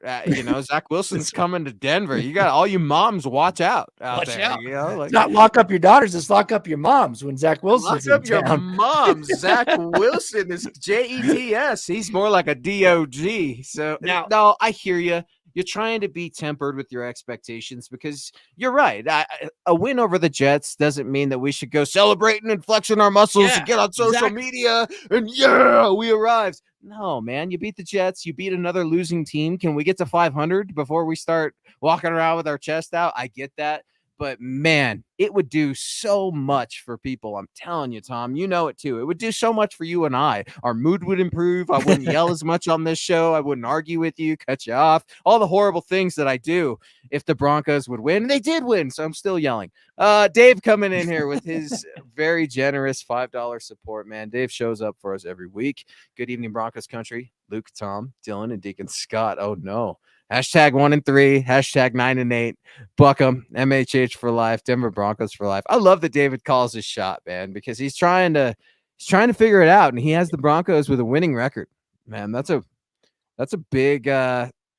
A: Zach Wilson's coming to Denver. You got all you moms watch out there.
B: Out. It's not lock up your daughters. It's lock up your moms when Zach Wilson's
A: lock up
B: in town.
A: Your moms. Zach Wilson is JETS. He's more like a DOG. So no, I hear you. you're trying to be tempered with your expectations because you're right. A win over the Jets doesn't mean that we should go celebrating and flexing our muscles and get on social media and we arrived. No, man, you beat the Jets. You beat another losing team. Can we get to 500 before we start walking around with our chest out? I get that. But man, it would do so much for people. I'm telling you, Tom, you know it too. It would do so much for you and I. Our mood would improve. I wouldn't yell as much on this show. I wouldn't argue with you, cut you off. All the horrible things that I do if the Broncos would win. And they did win, so I'm still yelling. Dave coming in here with his very generous $5 support, man. Dave shows up for us every week. Good evening, Broncos country. Luke, Tom, Dylan, and Deacon Scott. Oh, no. Hashtag 1-3, hashtag 9-8, Buckham, MHH for life, Denver Broncos for life. I love that David calls his shot, man, because he's trying to figure it out, and he has the Broncos with a winning record. Man, that's a big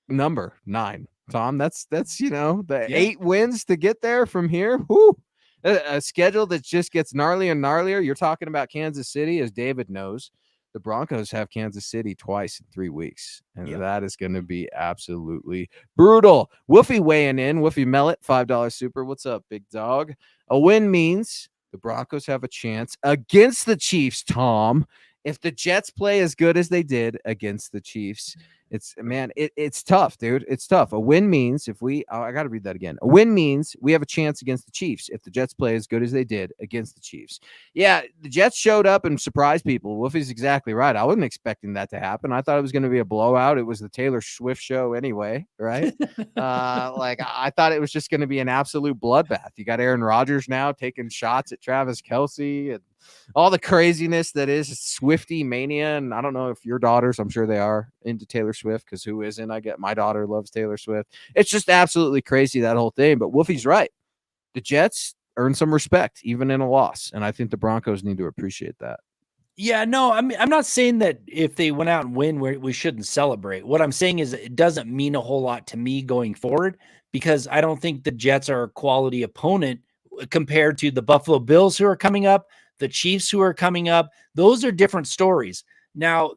A: number, 9. Tom, that's the 8 wins to get there from here. Whoo. A schedule that just gets gnarlier and gnarlier. You're talking about Kansas City, as David knows. The Broncos have Kansas City twice in 3 weeks, and that is going to be absolutely brutal. Woofy weighing in. Woofy Mellet, $5 super. What's up, big dog? A win means the Broncos have a chance against the Chiefs, Tom. If the Jets play as good as they did against the Chiefs, it's tough, dude. It's tough. A win means I got to read that again. A win means we have a chance against the Chiefs if the Jets play as good as they did against the Chiefs. Yeah, the Jets showed up and surprised people. Wolfie's exactly right. I wasn't expecting that to happen. I thought it was going to be a blowout. It was the Taylor Swift show anyway, right? I thought it was just going to be an absolute bloodbath. You got Aaron Rodgers now taking shots at Travis Kelce and all the craziness that is Swiftie mania. And I don't know if your daughters, I'm sure they are into Taylor Swift, because who isn't? I get my daughter loves Taylor Swift. It's just absolutely crazy, that whole thing. But Wolfie's right. The Jets earn some respect, even in a loss. And I think the Broncos need to appreciate that.
B: Yeah, no, I'm not saying that if they went out and win, we shouldn't celebrate. What I'm saying is it doesn't mean a whole lot to me going forward, because I don't think the Jets are a quality opponent compared to the Buffalo Bills who are coming up, the Chiefs who are coming up. Those are different stories. Now,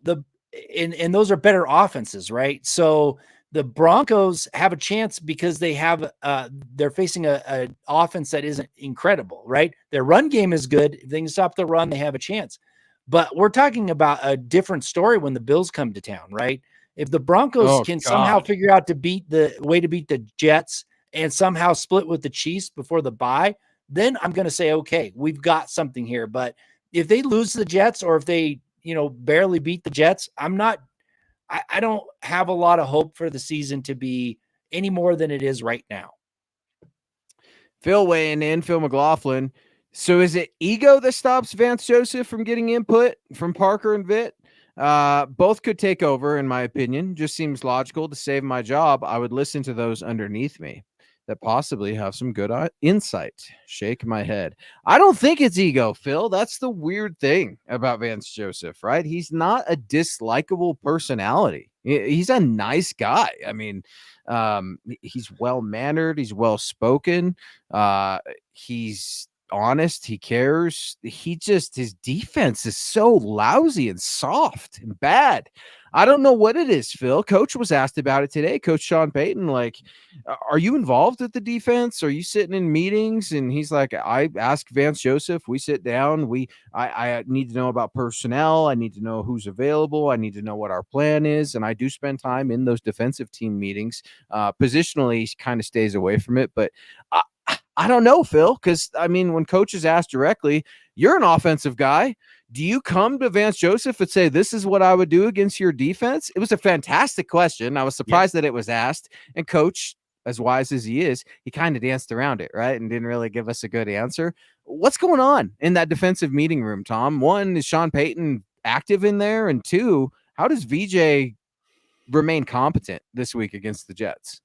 B: and those are better offenses, right? So the Broncos have a chance because they're facing a offense that isn't incredible, right? Their run game is good. If they can stop the run, they have a chance. But we're talking about a different story when the Bills come to town, right? If the Broncos somehow figure out to beat the Jets and somehow split with the Chiefs before the bye, then I'm going to say, okay, we've got something here. But if they lose to the Jets, or if they, barely beat the Jets, I don't have a lot of hope for the season to be any more than it is right now.
A: Phil weighing in, Phil McLaughlin. So is it ego that stops Vance Joseph from getting input from Parker and Vitt? Both could take over, in my opinion. Just seems logical. To save my job, I would listen to those underneath me that possibly have some good insight. Shake my head. I don't think it's ego, Phil. That's the weird thing about Vance Joseph, right? He's not a dislikable personality. He's a nice guy. I mean, he's well-mannered. He's well-spoken. He's honest. He cares. His defense is so lousy and soft and bad. I don't know what it is, Phil. Coach was asked about it today. Coach Sean Paton, are you involved with the defense? Are you sitting in meetings? And he's like, I ask Vance Joseph. We sit down. I need to know about personnel. I need to know who's available. I need to know what our plan is. And I do spend time in those defensive team meetings. Positionally, he kind of stays away from it. But I don't know, Phil, because, when coaches ask directly, you're an offensive guy. Do you come to Vance Joseph and say, this is what I would do against your defense? It was a fantastic question. I was surprised that it was asked. And Coach, as wise as he is, he kind of danced around it, right? And didn't really give us a good answer. What's going on in that defensive meeting room, Tom? One, is Sean Paton active in there? And two, how does VJ remain competent this week against the Jets?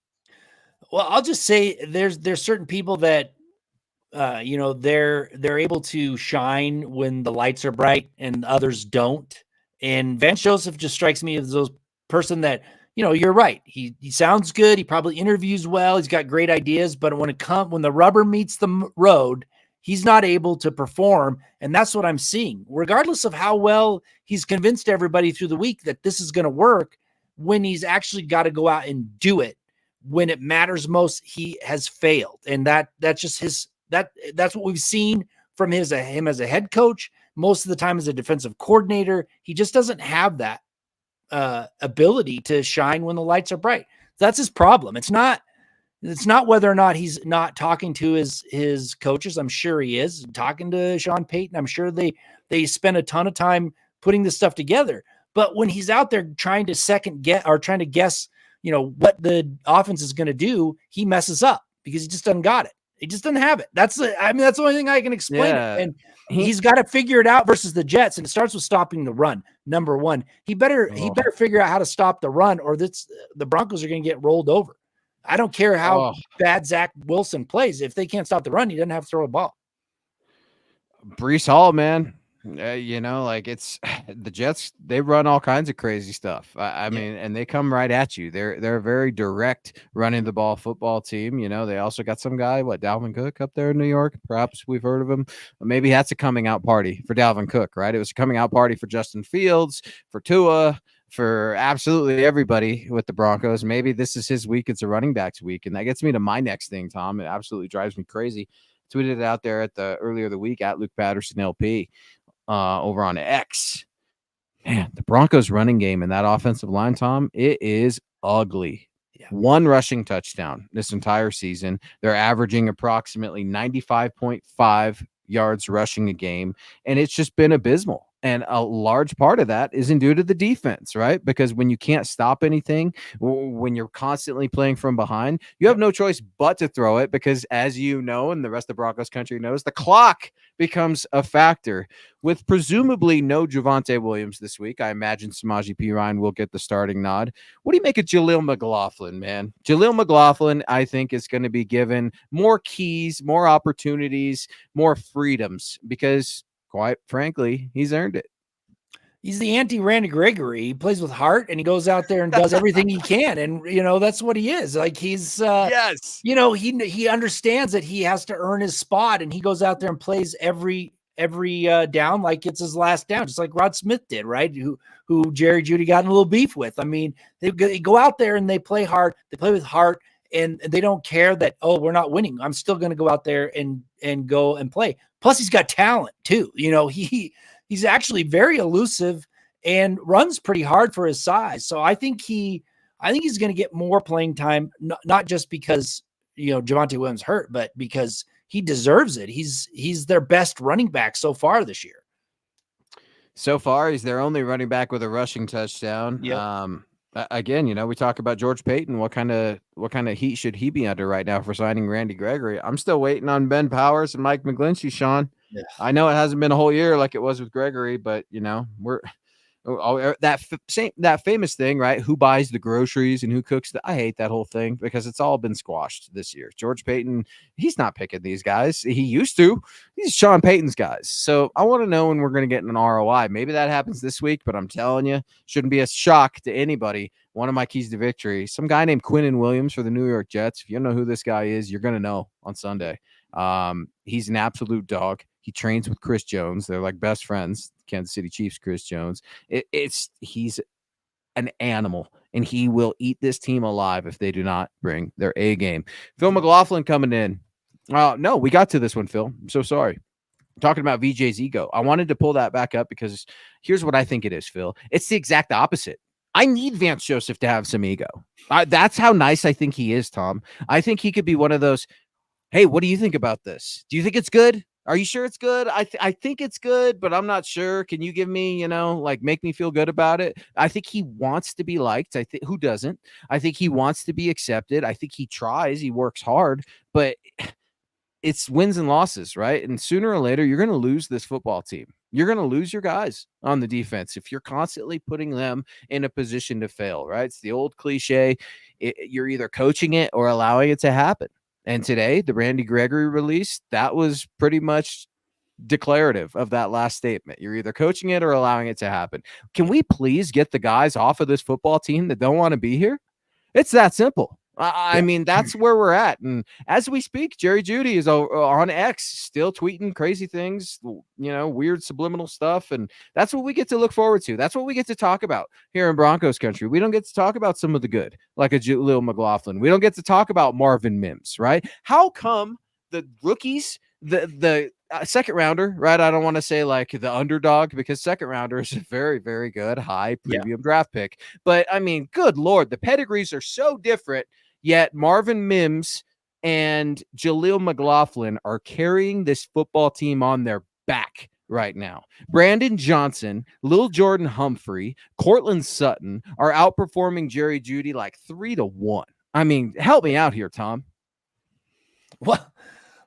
B: Well, I'll just say there's certain people that, they're able to shine when the lights are bright and others don't. And Vance Joseph just strikes me as those person that, you're right. He sounds good. He probably interviews well. He's got great ideas, but when the rubber meets the road, he's not able to perform. And that's what I'm seeing, regardless of how well he's convinced everybody through the week that this is going to work. When he's actually got to go out and do it, when it matters most, he has failed. And that's just that's what we've seen from him as a head coach. Most of the time as a defensive coordinator, he just doesn't have that ability to shine when the lights are bright. That's his problem. It's not whether or not he's not talking to his coaches. I'm sure he is talking to Sean Payton. I'm sure they spend a ton of time putting this stuff together. But when he's out there trying to guess, what the offense is going to do, he messes up because he just doesn't got it. He just doesn't have it. That's the only thing I can explain it. And he's got to figure it out versus the Jets. And it starts with stopping the run. Number one, he better figure out how to stop the run, or the Broncos are going to get rolled over. I don't care how bad Zach Wilson plays. If they can't stop the run, he doesn't have to throw a ball.
A: Breece Hall, man. It's the Jets. They run all kinds of crazy stuff. I mean, and they come right at you. They're a very direct running the ball football team. They also got some guy, Dalvin Cook up there in New York. Perhaps we've heard of him. Maybe that's a coming out party for Dalvin Cook, right? It was a coming out party for Justin Fields, for Tua, for absolutely everybody with the Broncos. Maybe this is his week. It's a running backs week, and that gets me to my next thing, Tom. It absolutely drives me crazy. Tweeted it out there earlier the week at Luke Patterson LP. Over on X. Man, the Broncos running game and that offensive line, Tom, it is ugly. Yeah. One rushing touchdown this entire season. They're averaging approximately 95.5 yards rushing a game, and it's just been abysmal. And a large part of that isn't due to the defense, right? Because when you can't stop anything, when you're constantly playing from behind, you have no choice but to throw it because, as you know, and the rest of Broncos country knows, the clock becomes a factor. With presumably no Javonte Williams this week, I imagine Samaje Perine will get the starting nod. What do you make of Jaleel McLaughlin, man? Jaleel McLaughlin, I think, is going to be given more keys, more opportunities, more freedoms because, quite frankly, he's earned it.
B: He's the anti-Randy Gregory. He plays with heart, and he goes out there and does everything he can. And, that's what he is. Like, he's,
A: yes,
B: he understands that he has to earn his spot, and he goes out there and plays every down like it's his last down, just like Rod Smith did, right? Who Jerry Jeudy got in a little beef with. I mean, they go out there and they play hard. They play with heart, and they don't care that, we're not winning. I'm still going to go out there and go and play. Plus, he's got talent too. He's actually very elusive and runs pretty hard for his size. So I think he's going to get more playing time, not just because, Javonte Williams hurt, but because he deserves it. He's their best running back so far this year.
A: So far, he's their only running back with a rushing touchdown.
B: Yep.
A: Again, we talk about George Paton. What kind of heat should he be under right now for signing Randy Gregory? I'm still waiting on Ben Powers and Mike McGlinchey, Sean. Yeah. I know it hasn't been a whole year like it was with Gregory, but we're that famous thing, right? Who buys the groceries and who cooks I hate that whole thing because it's all been squashed this year. George Paton, he's not picking these guys. He used to. He's Sean Payton's guys. So I want to know when we're going to get an ROI. Maybe that happens this week, but I'm telling you, shouldn't be a shock to anybody. One of my keys to victory, some guy named Quinnen Williams for the New York Jets. If you don't know who this guy is, you're going to know on Sunday. He's an absolute dog. He trains with Chris Jones. They're like best friends. Kansas City Chiefs, Chris Jones. He's an animal, and he will eat this team alive if they do not bring their A game. Phil McLaughlin coming in. No, we got to this one, Phil. I'm so sorry. Talking about VJ's ego. I wanted to pull that back up because here's what I think it is, Phil. It's the exact opposite. I need Vance Joseph to have some ego. That's how nice I think he is, Tom. I think he could be one of those, hey, what do you think about this? Do you think it's good? Are you sure it's good? I think it's good, but I'm not sure. Can you give me, make me feel good about it? I think he wants to be liked. Who doesn't? I think he wants to be accepted. I think he tries. He works hard, but it's wins and losses, right? And sooner or later, you're going to lose this football team. You're going to lose your guys on the defense if you're constantly putting them in a position to fail, right? It's the old cliche. You're either coaching it or allowing it to happen. And today, the Randy Gregory release, that was pretty much declarative of that last statement. You're either coaching it or allowing it to happen. Can we please get the guys off of this football team that don't want to be here? It's that simple. I mean, that's where we're at. And as we speak, Jerry Jeudy is on X, still tweeting crazy things, weird subliminal stuff. And that's what we get to look forward to. That's what we get to talk about here in Broncos country. We don't get to talk about some of the good, like a Jaleel McLaughlin. We don't get to talk about Marvin Mims, right? How come the rookies, the second rounder, right? I don't want to say like the underdog, because second rounder is a very, very good high premium draft pick. But I mean, good Lord, the pedigrees are so different. Yet Marvin Mims and Jaleel McLaughlin are carrying this football team on their back right now. Brandon Johnson, Lil Jordan Humphrey, Cortland Sutton are outperforming Jerry Jeudy like 3-1. I mean, help me out here, Tom.
B: Well,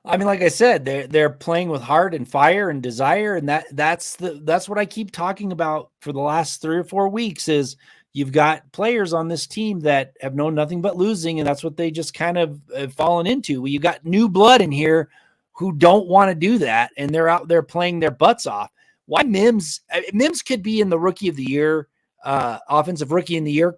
B: I mean, like I said, they're playing with heart and fire and desire, and that's what I keep talking about for the last 3 or 4 weeks is you've got players on this team that have known nothing but losing, and that's what they just kind of have fallen into. Well, you got new blood in here who don't want to do that, and they're out there playing their butts off. Why Mims? Mims could be in the rookie of the year, offensive rookie in the year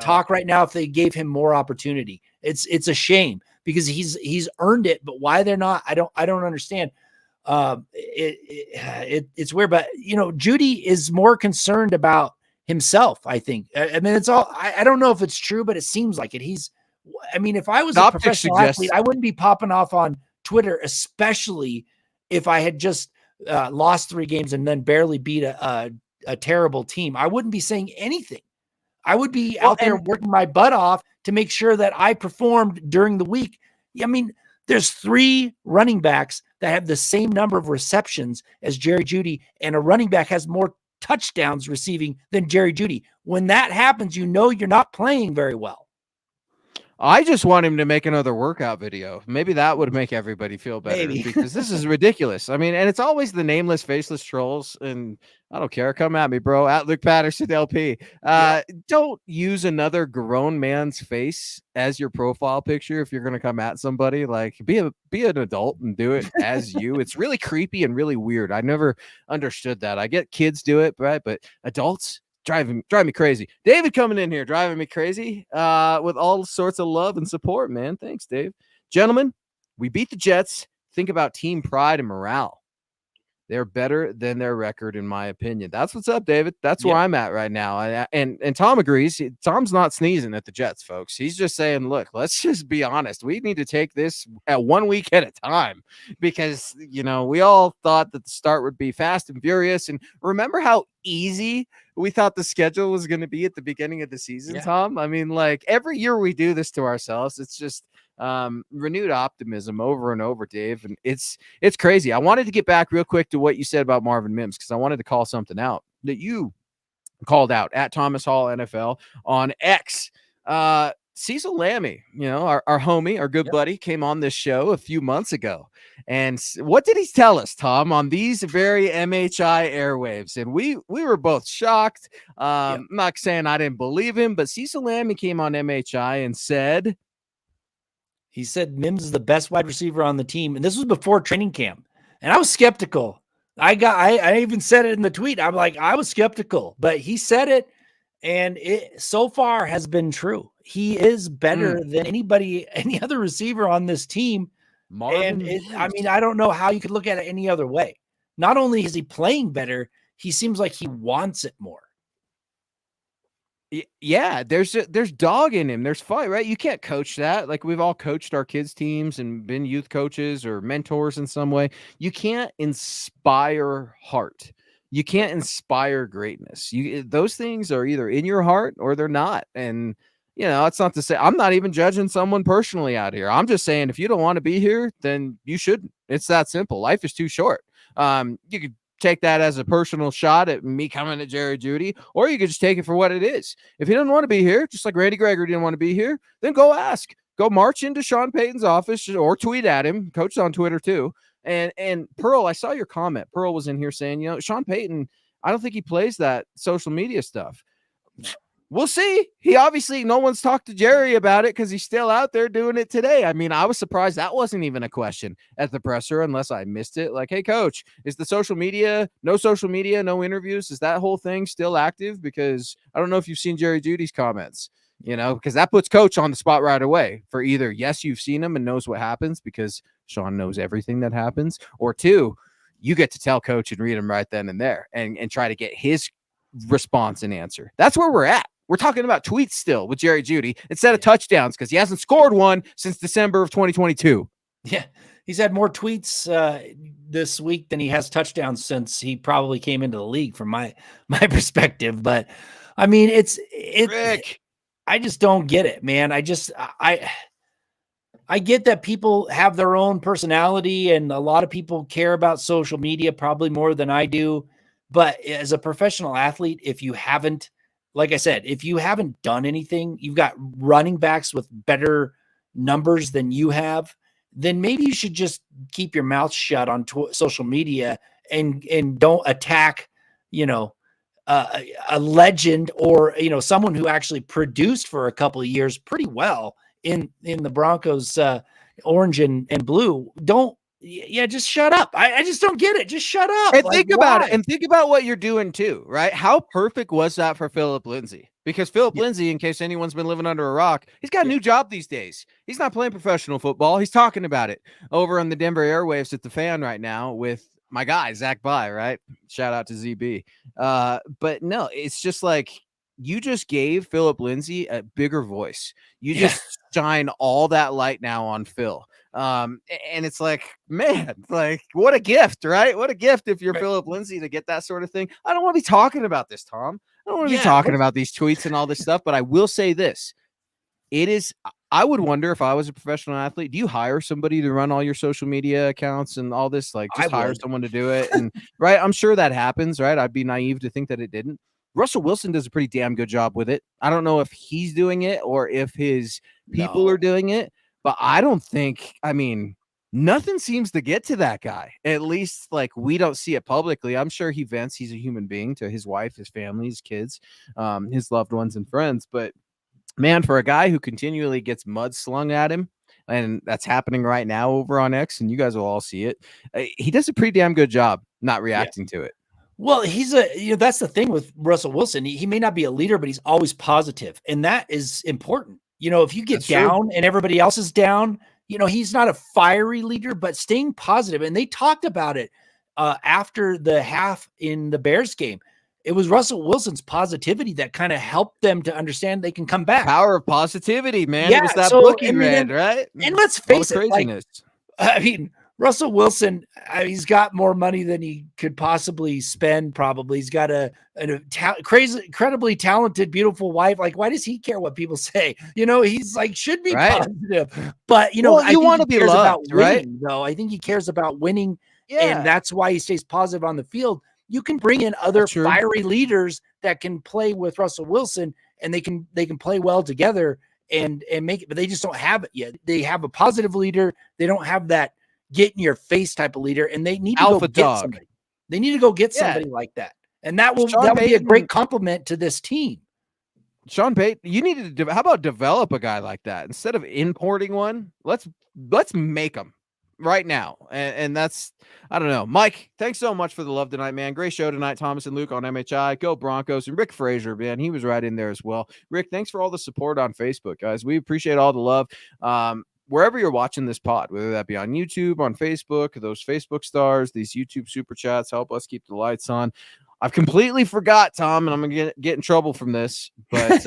B: talk right now if they gave him more opportunity. It's a shame because he's earned it, but why they're not, I don't understand. It's weird, but Jeudy is more concerned about himself, I think. I mean, it's all, I don't know if it's true, but it seems like it. If I was a professional athlete, I wouldn't be popping off on Twitter, especially if I had just lost 3 games and then barely beat a terrible team. I wouldn't be saying anything. I would be out there working my butt off to make sure that I performed during the week. I mean, there's 3 running backs that have the same number of receptions as Jerry Jeudy, and a running back has more touchdowns receiving than Jerry Jeudy. When that happens, you're not playing very well.
A: I just want him to make another workout video. Maybe that would make everybody feel better because this is ridiculous. I mean, and it's always the nameless, faceless trolls, and I don't care. Come at me, bro. At Luke Patterson LP. Don't use another grown man's face as your profile picture if you're going to come at somebody. Like, be an adult and do it as you. It's really creepy and really weird. I never understood that. I get kids do it, right? But adults, drive me crazy. David coming in here driving me crazy with all sorts of love and support, man. Thanks, Dave. Gentlemen, we beat the Jets. Think about team pride and morale. They're better than their record, in my opinion. That's what's up, David. That's where I'm at right now. And Tom agrees. Tom's not sneezing at the Jets, folks. He's just saying, look, let's just be honest. We need to take this at 1 week at a time because, we all thought that the start would be fast and furious. And remember how easy we thought the schedule was going to be at the beginning of the season, Tom? I mean, like every year we do this to ourselves. It's just renewed optimism over and over, Dave. And it's crazy. I wanted to get back real quick to what you said about Marvin Mims because I wanted to call something out that you called out at Thomas Hall NFL on X. Cecil Lammy, our homie, our good buddy, came on this show a few months ago. And what did he tell us, Tom, on these very MHI airwaves? And we were both shocked. I'm not saying I didn't believe him, but Cecil Lammy came on MHI and said,
B: he said Mims is the best wide receiver on the team. And this was before training camp. And I was skeptical. I even said it in the tweet. I'm like, I was skeptical, but he said it. And it so far has been true. He is better than any other receiver on this team. I don't know how you could look at it any other way. Not only is he playing better, he seems like he wants it more.
A: Yeah, there's dog in him. There's fight, right? You can't coach that. Like we've all coached our kids' teams and been youth coaches or mentors in some way. You can't inspire heart. You can't inspire greatness. Those things are either in your heart or they're not. And it's not to say I'm not even judging someone personally out here. I'm just saying if you don't want to be here, then you shouldn't. It's that simple. Life is too short. You could take that as a personal shot at me coming at Jerry Jeudy, or you could just take it for what it is. If he doesn't want to be here, just like Randy Gregory didn't want to be here, then go ask. Go march into Sean Payton's office or tweet at him. Coach's on Twitter too. And Pearl, I saw your comment. Pearl was in here saying, Sean Payton, I don't think he plays that social media stuff. We'll see. No one's talked to Jerry about it because he's still out there doing it today. I mean, I was surprised that wasn't even a question at the presser unless I missed it. Like, hey, coach, is the social media, no interviews? Is that whole thing still active? Because I don't know if you've seen Jerry Judy's comments. because that puts coach on the spot right away for either, yes, you've seen him and knows what happens because Sean knows everything that happens, or two, you get to tell coach and read him right then and there and try to get his response and answer. That's where we're at. We're talking about tweets still with Jerry Jeudy instead of touchdowns because he hasn't scored one since December of 2022.
B: Yeah, he's had more tweets this week than he has touchdowns since he probably came into the league from my perspective. But I mean,
A: Rick.
B: I just don't get it, man. I get that people have their own personality and a lot of people care about social media probably more than I do. But as a professional athlete, if you haven't, like I said, if you haven't done anything, you've got running backs with better numbers than you have, then maybe you should just keep your mouth shut on social media and don't attack, a legend or, someone who actually produced for a couple of years pretty well in the Broncos, orange and blue. Just shut up. I just don't get it. Just shut up.
A: And think about it. And think about what you're doing too, right? How perfect was that for Phillip Lindsay? Because Phillip Lindsay, in case anyone's been living under a rock, he's got a new job these days. He's not playing professional football. He's talking about it over on the Denver airwaves at the Fan right now with my guy, Zach Bye, right? Shout out to ZB. But no, it's just like you just gave Phillip Lindsay a bigger voice. You just shine all that light now on Phil. And it's like, man, like what a gift, right? What a gift if you're Phillip Lindsay to get that sort of thing. I don't want to be talking about this, Tom. I don't want to be talking about these tweets and all this stuff, but I will say this. I would wonder if I was a professional athlete, do you hire somebody to run all your social media accounts and all this? Like just hire someone to do it. And right. I'm sure that happens, right? I'd be naive to think that it didn't. Russell Wilson does a pretty damn good job with it. I don't know if he's doing it or if his people are doing it, but I don't think, nothing seems to get to that guy. At least like we don't see it publicly. I'm sure he vents. He's a human being to his wife, his family, his kids, his loved ones and friends. But man, for a guy who continually gets mud slung at him, and that's happening right now over on X, and you guys will all see it, he does a pretty damn good job not reacting to it.
B: Well, that's the thing with Russell Wilson. He may not be a leader, but he's always positive, and that is important. If you get down and everybody else is down, he's not a fiery leader, but staying positive. And they talked about it after the half in the Bears game. It was Russell Wilson's positivity that kind of helped them to understand they can come back.
A: Power of positivity, man. Yeah, it was that book he read, right?
B: And let's face it, Russell Wilson, he's got more money than he could possibly spend. Probably he's got a incredibly talented, beautiful wife. Like, why does he care what people say? He's like should be positive, but you want to be loved, right? Though I think he cares about winning, and that's why he stays positive on the field. You can bring in other fiery leaders that can play with Russell Wilson, and they can play well together and make it. But they just don't have it yet. They have a positive leader. They don't have that get in your face type of leader, and they need to go get somebody. They need to go get somebody like that, and that will be a great compliment to this team.
A: Sean Payton, you need to how about develop a guy like that instead of importing one? Let's make them right now, and that's I don't know. Mike, thanks so much for the love tonight, man. Great show tonight, Thomas and Luke on MHI. Go Broncos. And Rick Frazier, man, he was right in there as well. Rick, thanks for all the support on Facebook, guys. We appreciate all the love. Wherever you're watching this pod, whether that be on YouTube, on Facebook, those Facebook stars, these YouTube super chats help us keep the lights on. I've completely forgot, Tom, and I'm going to get in trouble from this. But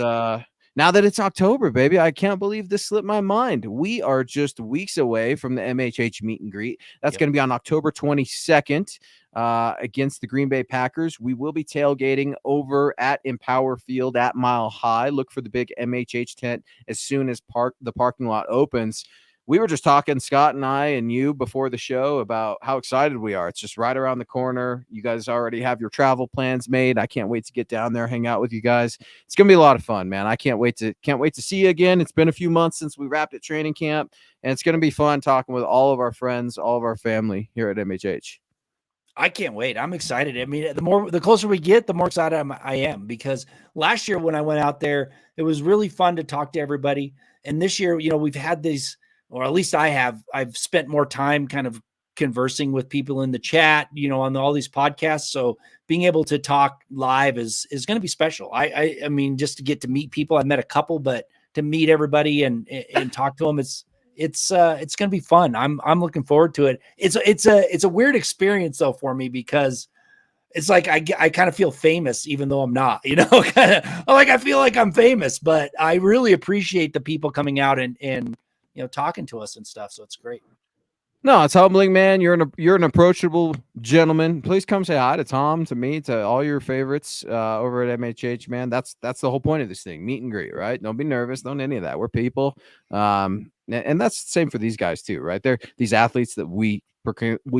A: now that it's October, baby, I can't believe this slipped my mind. We are just weeks away from the MHH meet and greet. That's going to be on October 22nd against the Green Bay Packers. We will be tailgating over at Empower Field at Mile High. Look for the big MHH tent as soon as the parking lot opens. We were just talking, Scott and I and you, before the show about how excited we are. It's just right around the corner. You guys already have your travel plans made. I can't wait to get down there, hang out with you guys. It's going to be a lot of fun, man. I can't wait to see you again. It's been a few months since we wrapped at training camp, and it's going to be fun talking with all of our friends, all of our family here at MHH.
B: I can't wait. I'm excited. I mean, the closer we get, the more excited I am, because last year when I went out there, it was really fun to talk to everybody. And this year, we've had these, or at least I've spent more time kind of conversing with people in the chat, on all these podcasts. So being able to talk live is going to be special. I mean, just to get to meet people, I've met a couple, but to meet everybody and talk to them, it's going to be fun. I'm looking forward to it. It's a weird experience though for me, because it's like I kind of feel famous, even though I'm not, I feel like I'm famous, but I really appreciate the people coming out and talking to us and stuff. So it's great.
A: No, it's humbling, man. You're an approachable gentleman. Please come say hi to Tom, to me, to all your favorites over at MHH, man. That's the whole point of this thing, meet and greet, right? Don't be nervous, don't any of that. We're people, and that's the same for these guys too, right? They're these athletes that we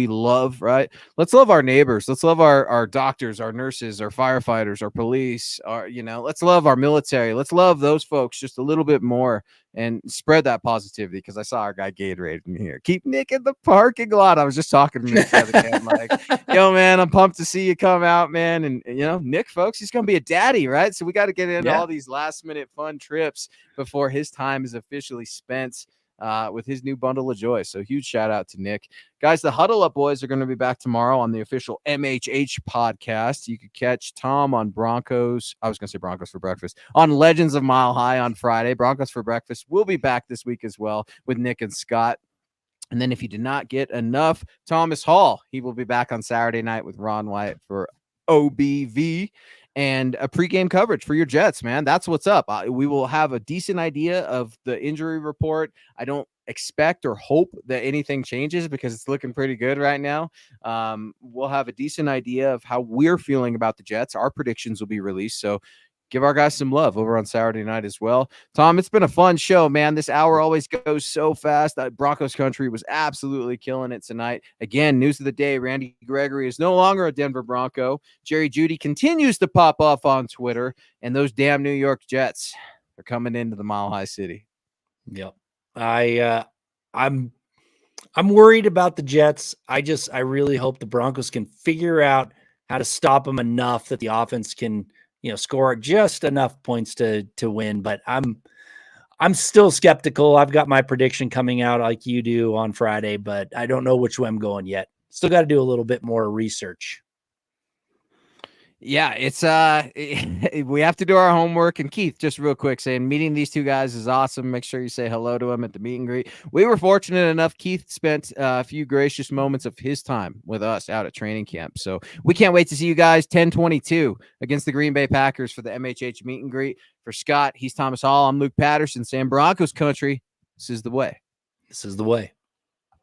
A: love, right? Let's love our neighbors. Let's love our doctors, our nurses, our firefighters, our police. Let's love our military. Let's love those folks just a little bit more and spread that positivity. Because I saw our guy Gatorade in here. Keep Nick in the parking lot. I was just talking to Nick the other day. I'm like, yo, man, I'm pumped to see you come out, man. And Nick, folks, he's gonna be a daddy, right? So we got to get into all these last minute fun trips before his time is officially spent with his new bundle of joy. So huge shout out to Nick. Guys, the Huddle Up boys are going to be back tomorrow on the official MHH podcast. You could catch Tom on Broncos. I was going to say Broncos for breakfast. On Legends of Mile High on Friday. Broncos for breakfast will be back this week as well with Nick and Scott. And then if you did not get enough, Thomas Hall, he will be back on Saturday night with Ron White for OBV and a pregame coverage for your Jets, man. That's what's up. We will have a decent idea of the injury report. I don't expect or hope that anything changes because it's looking pretty good right now. We'll have a decent idea of how we're feeling about the Jets. Our predictions will be released. So give our guys some love over on Saturday night as well. Tom, it's been a fun show, man. This hour always goes so fast. Broncos country was absolutely killing it tonight. Again, news of the day, Randy Gregory is no longer a Denver Bronco. Jerry Jeudy continues to pop off on Twitter, and those damn New York Jets are coming into the Mile High City.
B: Yep. I'm worried about the Jets. I really hope the Broncos can figure out how to stop them enough that the offense can score just enough points to win. But I'm still skeptical. I've got my prediction coming out like you do on Friday, but I don't know which way I'm going yet. Still got to do a little bit more research.
A: Yeah, it's we have to do our homework. And Keith, just real quick, saying meeting these two guys is awesome. Make sure you say hello to them at the meet and greet. We were fortunate enough. Keith spent a few gracious moments of his time with us out at training camp. So we can't wait to see you guys 10-22 against the Green Bay Packers for the MHH meet and greet. For Scott, he's Thomas Hall. I'm Luke Patterson saying Broncos country. This is the way.
B: This is the way.